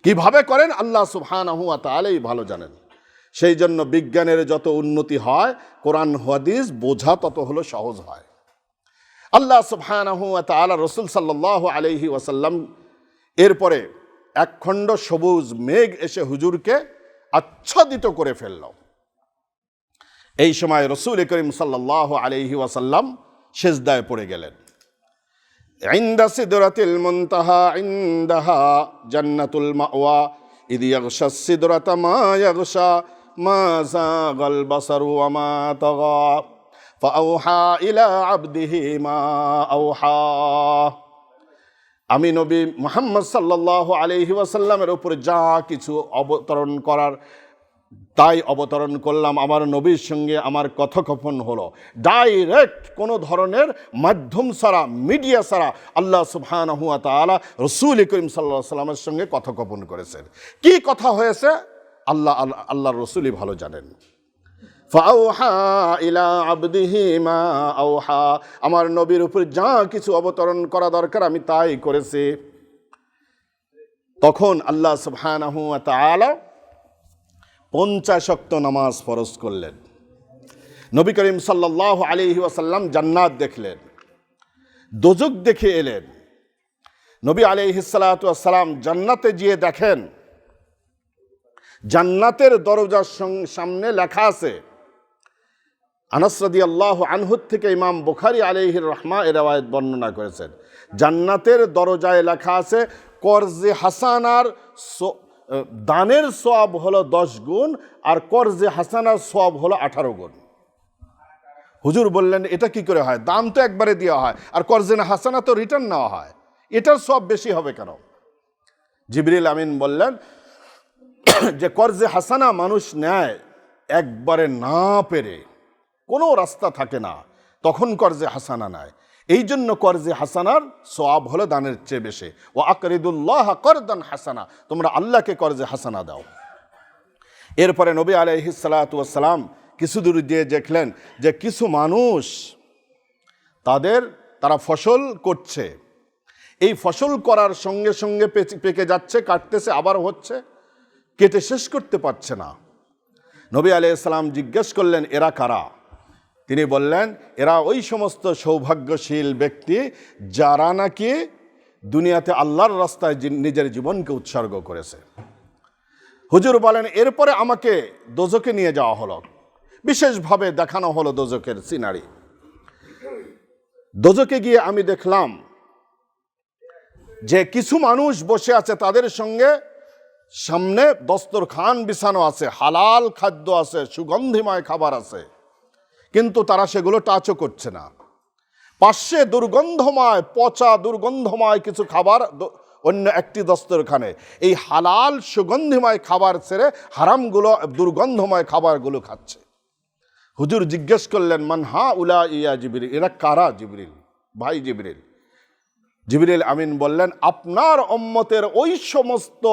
কিভাবে করেন আল্লাহ সুবহানাহু ওয়া তাআলাই ভালো জানেন। সেই জন্য বিজ্ঞানের যত উন্নতি হয়, কোরআন হাদিস বোঝা তত হলো সহজ হয়। আল্লাহ সুবহানাহু ওয়া তাআলা রাসূল সাল্লাল্লাহু আলাইহি ওয়াসাল্লাম এরপরে একখণ্ড সবুজ মেঘ এসে হুজুরকে আচ্ছাদিত করে ফেলল। এই সময় রাসূল করিম সাল্লাল্লাহু আলাইহি ওয়াসাল্লাম সিজদায় পড়ে গেলেন। ইনদা সিদরাতিল মুনতাহা ইনদাহা জান্নাতুল মাওয়া ইদ ইয়াগশা সিদরাতা মা ইয়াগশা মা যাগাল বাসারু ওয়া মা তাগা ফাআওহা ইলা আবদিহি মা আওহা। আমি নবী মুহাম্মদ সাল্লাল্লাহু আলাইহি ওয়াসাল্লামের উপরে যা কিছু অবতরণ করার তাই অবতরণ করলাম। আমার নবীর সঙ্গে আমার কথোপকথন হলো ডাইরেক্ট, কোনো ধরনের মাধ্যম ছাড়া, মিডিয়া ছাড়া আল্লাহ সুবহানাহু ওয়া তাআলা রাসূল করিম সাল্লাল্লাহু আলাইহি ওয়াসাল্লামের সঙ্গে কথোপকথন করেছেন। কি কথা হয়েছে আল্লাহর রাসূলই ভালো জানেন। ফাআওহা ইলা আবদিহি মা আওহা। আমার নবীর উপর যা কিছু অবতরণ করা দরকার আমি তাই করেছি। তখন আল্লাহ সুবহানাহু ওয়া তাআলা 50 ওয়াক্ত নামাজ ফরজ করলেন। নবী করিম সাল্লাল্লাহু আলাইহি ওয়াসাল্লাম জান্নাত দেখলেন, দোজখ দেখে এলেন। নবী আলাইহিস সালাতু ওয়াস সালাম জান্নাতে গিয়ে দেখেন, জান্নাতের দরজার সামনে লেখা আছে, আনাস রাদিয়াল্লাহু আনহু থেকে ইমাম বুখারী আলাইহির রাহমা এর রওয়ায়াত বর্ণনা করেছেন, জান্নাতের দরজায় লেখা আছে কর্জে হাসানার দানের সওয়াব হলো 10 গুণ, আর কর্জে হাসানার সওয়াব হলো 18 গুণ। হুজুর বললেন এটা কি করে হয়? দান তো একবারে দেওয়া হয়, আর কর্জে হাসানা তো রিটার্ন নেওয়া হয়, এটার সওয়াব বেশি হবে কেন? জিবরিল আমিন বললেন যে কর্জে হাসানা মানুষ নেয় একবারে না পেরে, কোনো রাস্তা থাকে না, তখন কর্জে হাসানা নেয়। এই জন্য কর্জে হাসানার সওয়াব হলো দানের চেয়ে বেশি। ওয়া আকরিদুল্লাহ করদান হাসানা, তোমরা আল্লাহকে কর্জে হাসানা দাও। এরপরে নবী আলাইহিস সালাতু ওয়াস সালাম কিছু দূর দিয়ে দেখলেন যে কিছু মানুষ তারা ফসল করছে, এই ফসল করার সঙ্গে সঙ্গে পেকে যাচ্ছে, কাটতেছে, আবার হচ্ছে, কেটে শেষ করতে পারছে না। নবী আলাইহিস সালাম জিজ্ঞেস করলেন এরা কারা? তিনি বললেন এরা ওই সমস্ত সৌভাগ্যশীল ব্যক্তি যারা নাকি দুনিয়াতে আল্লাহর রাস্তায় নিজের জীবনকে উৎসর্গ করেছে। হুজুর বলেন এরপরে আমাকে দোজখে নিয়ে যাওয়া হলো, বিশেষভাবে দেখানো হলো দোজখের সিনারি। দোজখে গিয়ে আমি দেখলাম যে কিছু মানুষ বসে আছে, তাদের সঙ্গে সামনে দস্তরখান বিছানো আছে, হালাল খাদ্য আছে, সুগন্ধিময় খাবার আছে, কিন্তু তারা সেগুলো টাচও করছে না। পাশে দুর্গন্ধময়, পচা দুর্গন্ধময় কিছু খাবার অন্য একটি দস্তরখানে, এই হালাল সুগন্ধিময় খাবার ছেড়ে হারামগুলো, দুর্গন্ধময় খাবারগুলো খাচ্ছে। হুজুর জিজ্ঞেস করলেন মান হা উলা ইয়া জিবরিল, এরা কারা জিবরিল ভাই? জিবরিল আমিন বললেন আপনার উম্মতের ওই সমস্ত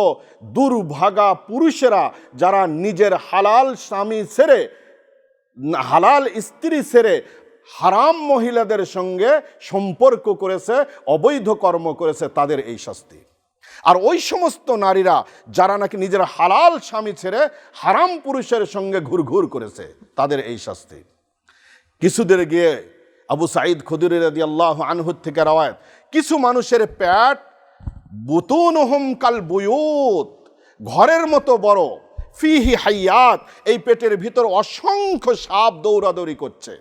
দুর্ভাগা পুরুষেরা যারা নিজের হালাল স্বামী ছেড়ে, হালাল স্ত্রী ছেড়ে হারাম মহিলাদের সঙ্গে সম্পর্ক করেছে, অবৈধ কর্ম করেছে, তাদের এই শাস্তি। আর ওই সমস্ত নারীরা যারা নাকি নিজের হালাল স্বামী ছেড়ে হারাম পুরুষের সঙ্গে ঘুরঘুর করেছে, তাদের এই শাস্তি। কিছুদের গিয়ে আবু সাঈদ খুদরি রাদিয়াল্লাহু আনহু থেকে রওয়ায়াত, কিছু মানুষের পেট বুতুনহুম কাল বুয়ুত, ঘরের মতো বড়, ফিহি হাইয়াত, এই পেটের ভিতর অসংখ্য সাপ দৌড়াদৌড়ি করছে।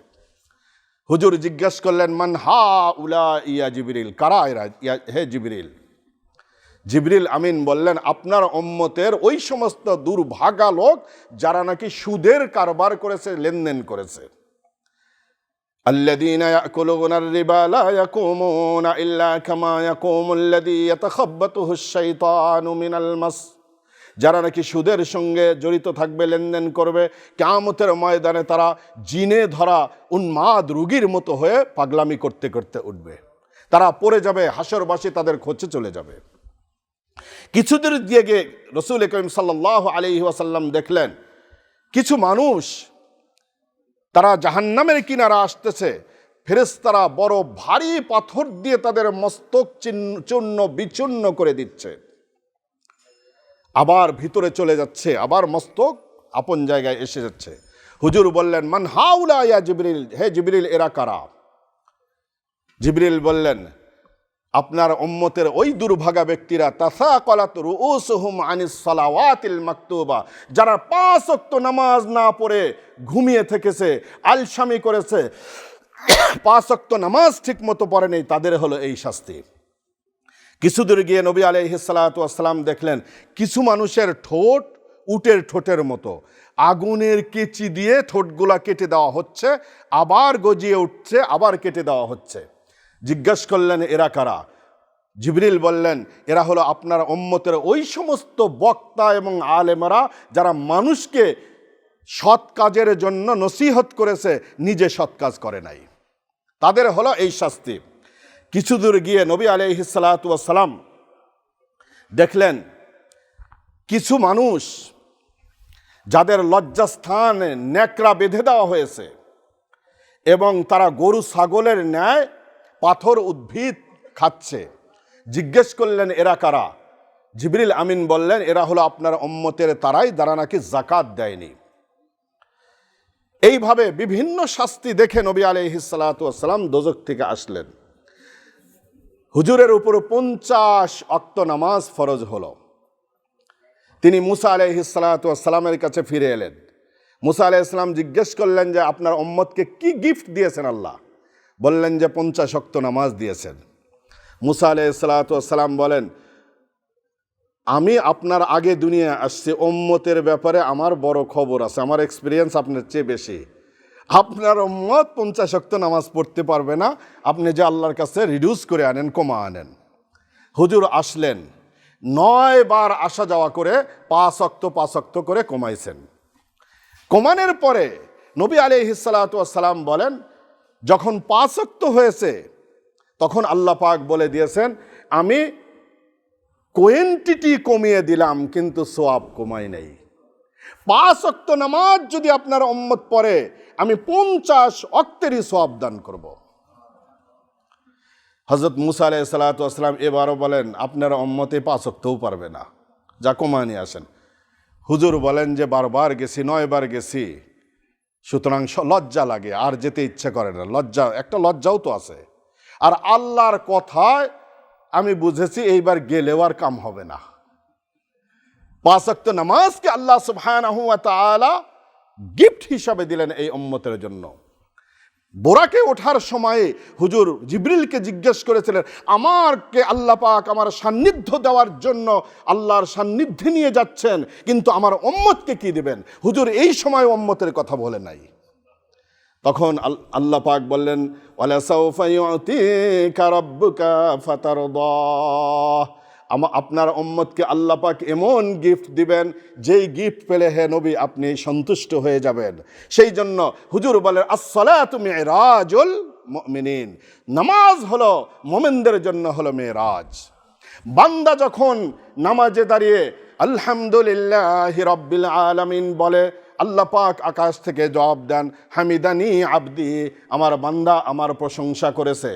হুজুর জিজ্ঞেস করলেন মান হা উলা ইয়া জিবরিল, কারা এরা হে জিবরিল? জিবরিল আমিন বললেন আপনার উম্মতের ওই সমস্ত দুর্ভাগা লোক যারা নাকি সুদের কারবার করেছে, লেনদেন করেছে। আল্লাযীনা ইয়াকুলুনা আর-রিবা লা ইয়াকুমুনা ইল্লা কামা ইয়াকুমুল্লাযী ইয়াতাখাব্বাতুহুশ শাইতানু মিনাল মাস, যারা নাকি সুদের সঙ্গে জড়িত থাকবে, লেনদেন করবে, কিয়ামতের ময়দানে তারা জিনে ধরা উন্মাদ রোগীর মতো হয়ে পাগলামি করতে করতে উঠবে, তারা পড়ে যাবে, হাসরবাসী তাদের খোঁজে চলে যাবে। কিছুদের দিয়ে গিয়ে রাসূল করিম সাল্লাল্লাহু আলাইহি ওয়াসাল্লাম দেখলেন কিছু মানুষ তারা জাহান্নামের কিনারা আসতেছে, ফেরেশতারা বড় ভারী পাথর দিয়ে তাদের মস্তক চূর্ণ বিচূর্ণ করে দিচ্ছে, আবার ভিতরে চলে যাচ্ছে, আবার মস্তক আপন জায়গায় এসে যাচ্ছে। হুজুর বললেন মান হাউলা ইয়া জিবরিল, হে জিবরিল এরা কারা? জিবরিল বললেন আপনার উম্মতের ওই দুর্ভাগা ব্যক্তিরা তাসাকালাত রুউসুহুম আনিস সালাওয়াতিল মাকতুবা, যারা 5 ওয়াক্ত নামাজ না পড়ে ঘুমিয়ে থেকেছে, আলসামি করেছে, 5 ওয়াক্ত নামাজ ঠিক মতো পড়ে নেই, তাদের হলো এই শাস্তি। কিছুদূর গিয়ে নবী আলাইহিস সালাতু ওয়াস সালাম দেখলেন কিছু মানুষের ঠোঁট উটের ঠোঁটের মতো, আগুনের কেচি দিয়ে ঠোঁটগুলা কেটে দেওয়া হচ্ছে, আবার গজিয়ে উঠছে, আবার কেটে দেওয়া হচ্ছে। জিজ্ঞেস করলেন এরা কারা? জিবরিল বললেন এরা হলো আপনার উম্মতের ওই সমস্ত বক্তা এবং আলেমরা যারা মানুষকে সৎ কাজের জন্য নসিহত করেছে, নিজে সৎ কাজ করে নাই, তাদের হলো এই শাস্তি। কিছু দূর গিয়ে নবী আলাইহিস সালাতু ওয়াস সালাম দেখলেন কিছু মানুষ যাদের লজ্জাস্থানে ন্যাকড়া বেঁধে দেওয়া হয়েছে এবং তারা গরু ছাগলের ন্যায় পাথর উদ্ভিদ খাচ্ছে। জিজ্ঞেস করলেন এরা কারা? জিবরিল আমিন বললেন এরা হলো আপনার উম্মতের তারাই যারা নাকি যাকাত দেয়নি। এইভাবে বিভিন্ন শাস্তি দেখে নবী আলাইহিস সালাতু ওয়াস সালাম দোজখ থেকে আসলেন। হুজুরের উপর 50 ওয়াক্ত নামাজ ফরজ হলো। তিনি মুসা আলাইহিস সালাতু ওয়াস সালামের কাছে ফিরে এলেন। মুসা আলাইহিস সালাম জিজ্ঞেস করলেন যে আপনার উম্মতকে কি গিফট দিয়েছেন আল্লাহ? বললেন যে 50 ওয়াক্ত নামাজ দিয়েছেন। মুসা আলাইহিস সালাতু ওয়াস সালাম বলেন আমি আপনার আগে দুনিয়ায় আসছি, উম্মতের ব্যাপারে আমার বড় খবর আছে, আমার এক্সপিরিয়েন্স আপনার চেয়ে বেশি। আপনার উম্মত 50 ওয়াক্ত নামাজ পড়তে পারবে না, আপনি যে আল্লাহর কাছে রিডিউস করে আনেন, কমা আনেন। হুজুর আসলেন, 9 বার আসা যাওয়া করে 5 ওয়াক্ত করে কমাইছেন। কমানোর পরে নবী আলাইহিস সালাতু ওয়াস সালাম বলেন যখন 5 ওয়াক্ত হয়েছে তখন আল্লাহ পাক বলে দিয়েছেন আমি কোয়েন্টিটি কমিয়ে দিলাম কিন্তু সওয়াব কমাই নাই। 5 ওয়াক্ত নামাজ যদি আপনার উম্মত পড়ে আমি 50 ওয়াক্তেরই সওয়াব দান করব। হযরত মুসা আলাইহিস সালাতু ওয়াস সালাম এবারও বলেন আপনার উম্মতে 5 ওয়াক্তও পারবে না, যা কমানি আসেন। হুজুর বলেন যে বারবার গেছি, 9 বার গেছি, সুতরাং লজ্জা লাগে, আর যেতে ইচ্ছে করে না। একটা লজ্জাও তো আছে। আর আল্লাহর কথায় আমি বুঝেছি এইবার গেলেও আর কাম হবে না। 5 ওয়াক্ত নামাজকে আল্লাহ সুবহানাহু ওয়া তাআলা গিফট হিসাবে দিলেন এই উম্মতের জন্য। বোরাকে ওঠার সময়ে হুজুর জিবরিলকে জিজ্ঞেস করেছিলেন, আমারকে আল্লাহ পাক আমার সান্নিধ্য দেওয়ার জন্য আল্লাহর সান্নিধ্যে নিয়ে যাচ্ছেন, কিন্তু আমার উম্মতকে কি দিবেন? হুজুর এই সময় উম্মতের কথা বলে নাই। তখন আল্লাহ পাক বললেন, ওয়ালা সাউফা ইউতিকা রাব্বুকা ফাতারদা, আপনার উম্মতকে আল্লাহ পাক এমন গিফট দিবেন যেই গিফট পেলে হে নবী আপনি সন্তুষ্ট হয়ে যাবেন। সেই জন্য হুজুর বলেন, আসসালাতু মিরাজুল মুমিনিন, নামাজ হলো মুমিনদের জন্য হলো মেরাজ। বান্দা যখন নামাজে দাঁড়িয়ে আলহামদুলিল্লাহি রাব্বিল আলামিন বলে, আল্লাহ পাক আকাশ থেকে জবাব দেন, হামিদানি আবদি, আমার বান্দা আমার প্রশংসা করেছে।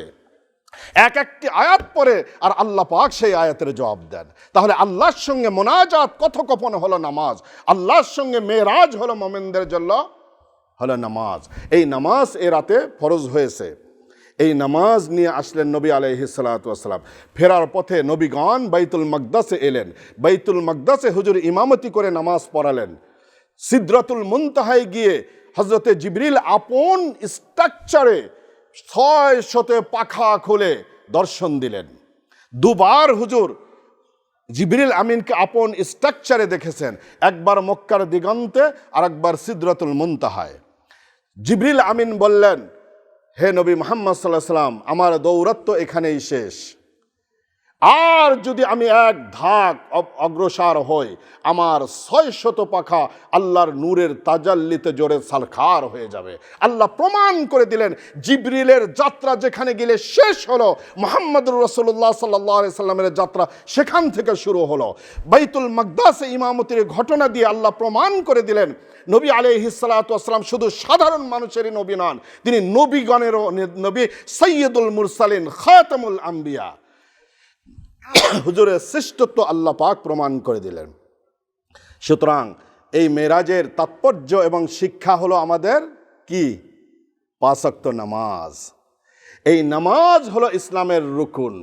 এক একটি আয়াত পরে আর আল্লাহ পাক সেই আয়াতের জবাব দেন। তাহলে আল্লাহর সঙ্গে মোনাজাত কথোপকথন হলো নামাজ, আল্লাহর সঙ্গে মেরাজ হলো মুমিনদের জন্য হলো নামাজ। এই নামাজ এ রাতে ফরজ হয়েছে। এই নামাজ নিয়ে আসলেন নবী আলাইহিস সালাতু ওয়াস সালাম। ফেরার পথে নবীগণ বাইতুল মাকদাসে এলেন। বাইতুল মাকদাসে হুজুর ইমামতি করে নামাজ পড়ালেন। সিদরাতুল মুনতাহায় গিয়ে হযরতে জিবরিল আপন স্ট্রাকচারে 600 পাখা খুলে দর্শন দিলেন। দুবার হুজুর জিবরিল আমিনকে আপন স্ট্রাকচারে দেখেছেন, একবার মক্কার দিগন্তে আর একবার সিদরাতুল মুনতাহায়। জিবরিল আমিন বললেন, হে নবী মুহাম্মদ সাল্লাল্লাহু আলাইহি সাল্লাম, আমার দৌরাত্ম এখানেই শেষ। আর যদি আমি এক ধাক অগ্রসর হই, আমার 600 পাখা আল্লাহর নূরের তাজাল্লিতে জোরে সালখার হয়ে যাবে। আল্লাহ প্রমাণ করে দিলেন, জিবরিলের যাত্রা যেখানে গেলে শেষ হলো, মুহাম্মদুর রাসূলুল্লাহ সাল্লাল্লাহু আলাইহি সাল্লামের যাত্রা সেখান থেকে শুরু হলো। বাইতুল মাকদাসে ইমামতির ঘটনা দিয়ে আল্লাহ প্রমাণ করে দিলেন, নবী আলাইহিস সালাতু ওয়াস সালাম শুধু সাধারণ মানুষেরই নবী নন, তিনি নবীগণেরও নবী, সাইয়্যিদুল মুরসালিন, খাতামুল আম্বিয়া। হুজুরের শ্রেষ্ঠত্ব আল্লাহ পাক প্রমাণ করে দিলেন। সুতরাং এই মেরাজের তাৎপর্য এবং শিক্ষা হলো আমাদের কি? 5 ওয়াক্ত নামাজ। এই নামাজ হলো ইসলামের রুকুন।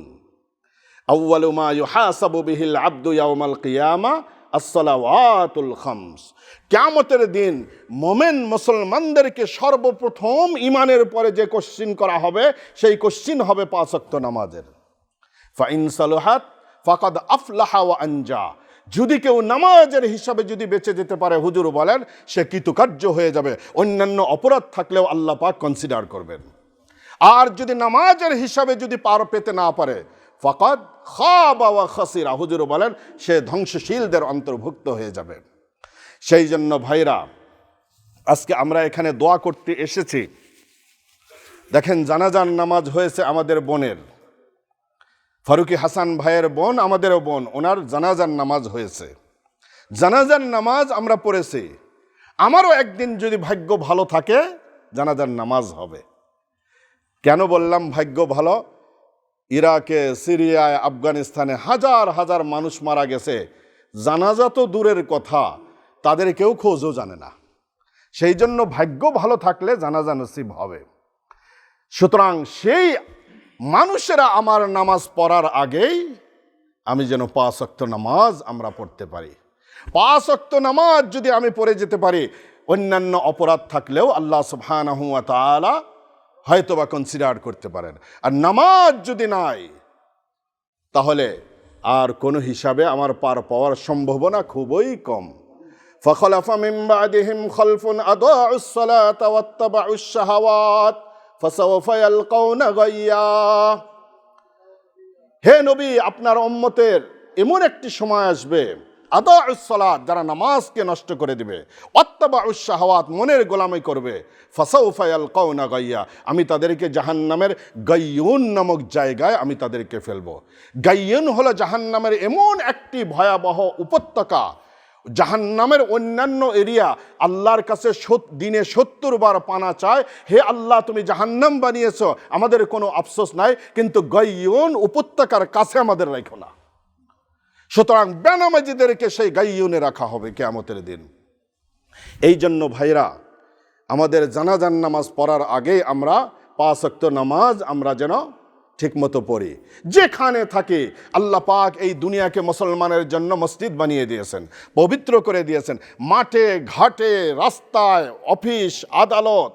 আউয়ালু মা ইউহাসাবু বিহিল আবদু ইয়াউমাল কিয়ামা as-সালাওয়াতুল খামস। কিয়ামতের দিন মুমিন মুসলমানদেরকে সর্বপ্রথম ঈমানের পরে যে কোশ্চিন করা হবে, সেই কোশ্চিন হবে 5 ওয়াক্ত নামাজের। ফাইন সালাহাত ফাকাদ আফলাহা ওয়া আনজা, যদি কেউ নামাজের হিসাবে যদি বেঁচে যেতে পারে, হুজুর বলেন সে কৃতকার্য হয়ে যাবে। অন্যান্য অপরাধ থাকলেও আল্লাহ পাক কনসিডার করবেন। আর যদি নামাজের হিসাবে যদি পার পেতে না পারে, ফাকাদ খাবা ওয়া খাসিরা, হুজুর বলেন সে ধ্বংসশীলদের অন্তর্ভুক্ত হয়ে যাবে। সেই জন্য ভাইরা, আজকে আমরা এখানে দোয়া করতে এসেছি। দেখেন, জানাজার নামাজ হয়েছে আমাদের বোনের, ফারুকি হাসান ভাইয়ের বোন, আমাদেরও বোন, ওনার জানাজার নামাজ হয়েছে। জানাজার নামাজ আমরা পড়েছি। আমারও একদিন যদি ভাগ্য ভালো থাকে জানাজার নামাজ হবে। কেন বললাম ভাগ্য ভালো? ইরাকে, সিরিয়ায়, আফগানিস্তানে হাজার হাজার মানুষ মারা গেছে, জানাজা তো দূরের কথা, তাদের কেউ খোঁজও জানে না। সেই জন্য ভাগ্য ভালো থাকলে জানাজা নসিব হবে। সুতরাং সেই মানুষেরা আমার নামাজ পড়ার আগেই আমি যেন 5 ওয়াক্ত নামাজ আমরা পড়তে পারি। 5 ওয়াক্ত নামাজ যদি আমি পড়ে যেতে পারি, অন্যান্য অপরাধ থাকলেও আল্লাহ সুবহানাহু ওয়া তাআলা হয়তোবা কনসিডার করতে পারেন। আর নামাজ যদি নাই, তাহলে আর কোনো হিসাবে আমার পার পাওয়ার সম্ভাবনা খুবই কম। ফাখলাফা মিন বাদিহিম খালফুন আদাউস সালাতা ওয়াত্তাবাউশ শাহাওয়াত ফাসাওফা ইয়ালকাউনা গায়্যা। হে নবী, আপনার উম্মতের এমন একটি সময় আসবে, আদাউস সালাত, যারা নামাজকে নষ্ট করে দিবে, ওয়াত্তাবাউশ শাহাওয়াত, মনের গোলামি করবে, ফাসাওফা ইয়ালকাউনা গায়্যা, আমি তাদেরকে জাহান্নামের গায়্যুন নামক জায়গায় আমি তাদেরকে ফেলবো। গায়্যুন হলো জাহান্নামের এমন একটি ভয়াবহ উপত্যকা, জাহান্নামের অন্যান্য এরিয়া আল্লাহর কাছে দিনে 70 বার পানা চায়, হে আল্লাহ তুমি জাহান্নাম বানিয়েছ, আমাদের কোনো আফসোস নাই, কিন্তু গায়্যুন উপত্যকার কাছে আমাদের রাখো না। সুতরাং বেনামাজিদেরকে সেই গায়্যুনে রাখা হবে কিয়ামতের দিন। এই জন্য ভাইরা, আমাদের জানাজার নামাজ পড়ার আগে আমরা 5 ওয়াক্ত নামাজ আমরা যেন ঠিকমতো পড়ি। যেখানে থাকে আল্লাহ পাক এই দুনিয়াকে মুসলমানের জন্য মসজিদ বানিয়ে দিয়েছেন, পবিত্র করে দিয়েছেন। মাঠে ঘাটে রাস্তায় অফিস আদালত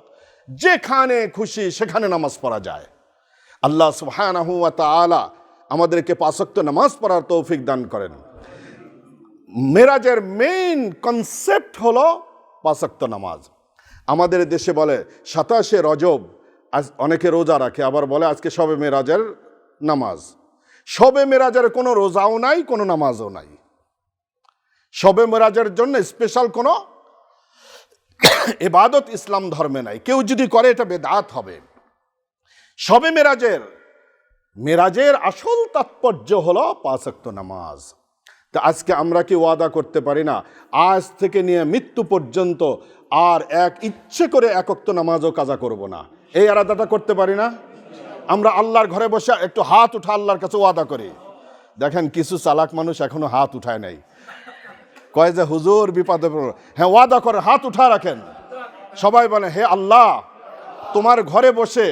যেখানে খুশি সেখানে নামাজ পড়া যায়। আল্লাহ সুবহানাহু ওয়া তাআলা আমাদেরকে 5 ওয়াক্ত নামাজ পড়ার তৌফিক দান করেন। মেরাজের মেইন কনসেপ্ট হলো 5 ওয়াক্ত নামাজ। আমাদের দেশে বলে 27শে রজব, আজ অনেকে রোজা রাখে, আবার বলে আজকে শবে মেরাজের নামাজ। শবে মেরাজের কোনো রোজাও নাই, কোনো নামাজও নাই। শবে মেরাজের জন্য স্পেশাল কোনো ইবাদত ইসলাম ধর্মে নাই। কেউ যদি করে এটা বেদাত হবে। শবে মেরাজের আসল তাৎপর্য হলো 5 ওয়াক্ত নামাজ। তা আজকে আমরা কি ওয়াদা করতে পারি না আজ থেকে নিয়ে মৃত্যু পর্যন্ত আর ইচ্ছে করে 1 ওয়াক্ত নামাজও কাজা করব না? এই আরাদাটা করতে পারি না? আমরা আল্লাহর ঘরে বসে একটু হাত উঠা আল্লাহর কাছে ওয়াদা করি। দেখেন কিছু চালাক মানুষ এখনো হাত উঠায় নাই, কয় যে হুজুর বিপদে পড়ল। হ্যাঁ, ওয়াদা করে হাত উঠা রাখেন। সবাই বলে হে আল্লাহ, তোমার ঘরে বসে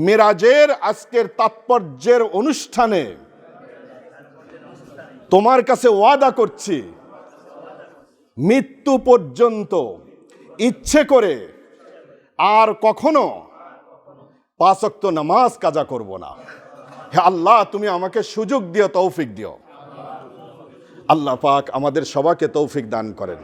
মেরাজের আজকের তাৎপর্যের অনুষ্ঠানে তোমার কাছে ওয়াদা করছি মৃত্যু পর্যন্ত ইচ্ছে করে আর কখনো 5 ওয়াক্ত নামাজ কাজা করব না। হে আল্লাহ, তুমি আমাকে সুযোগ দিও, তৌফিক দিও। আল্লাহ পাক আমাদের সবাইকে তৌফিক দান করেন।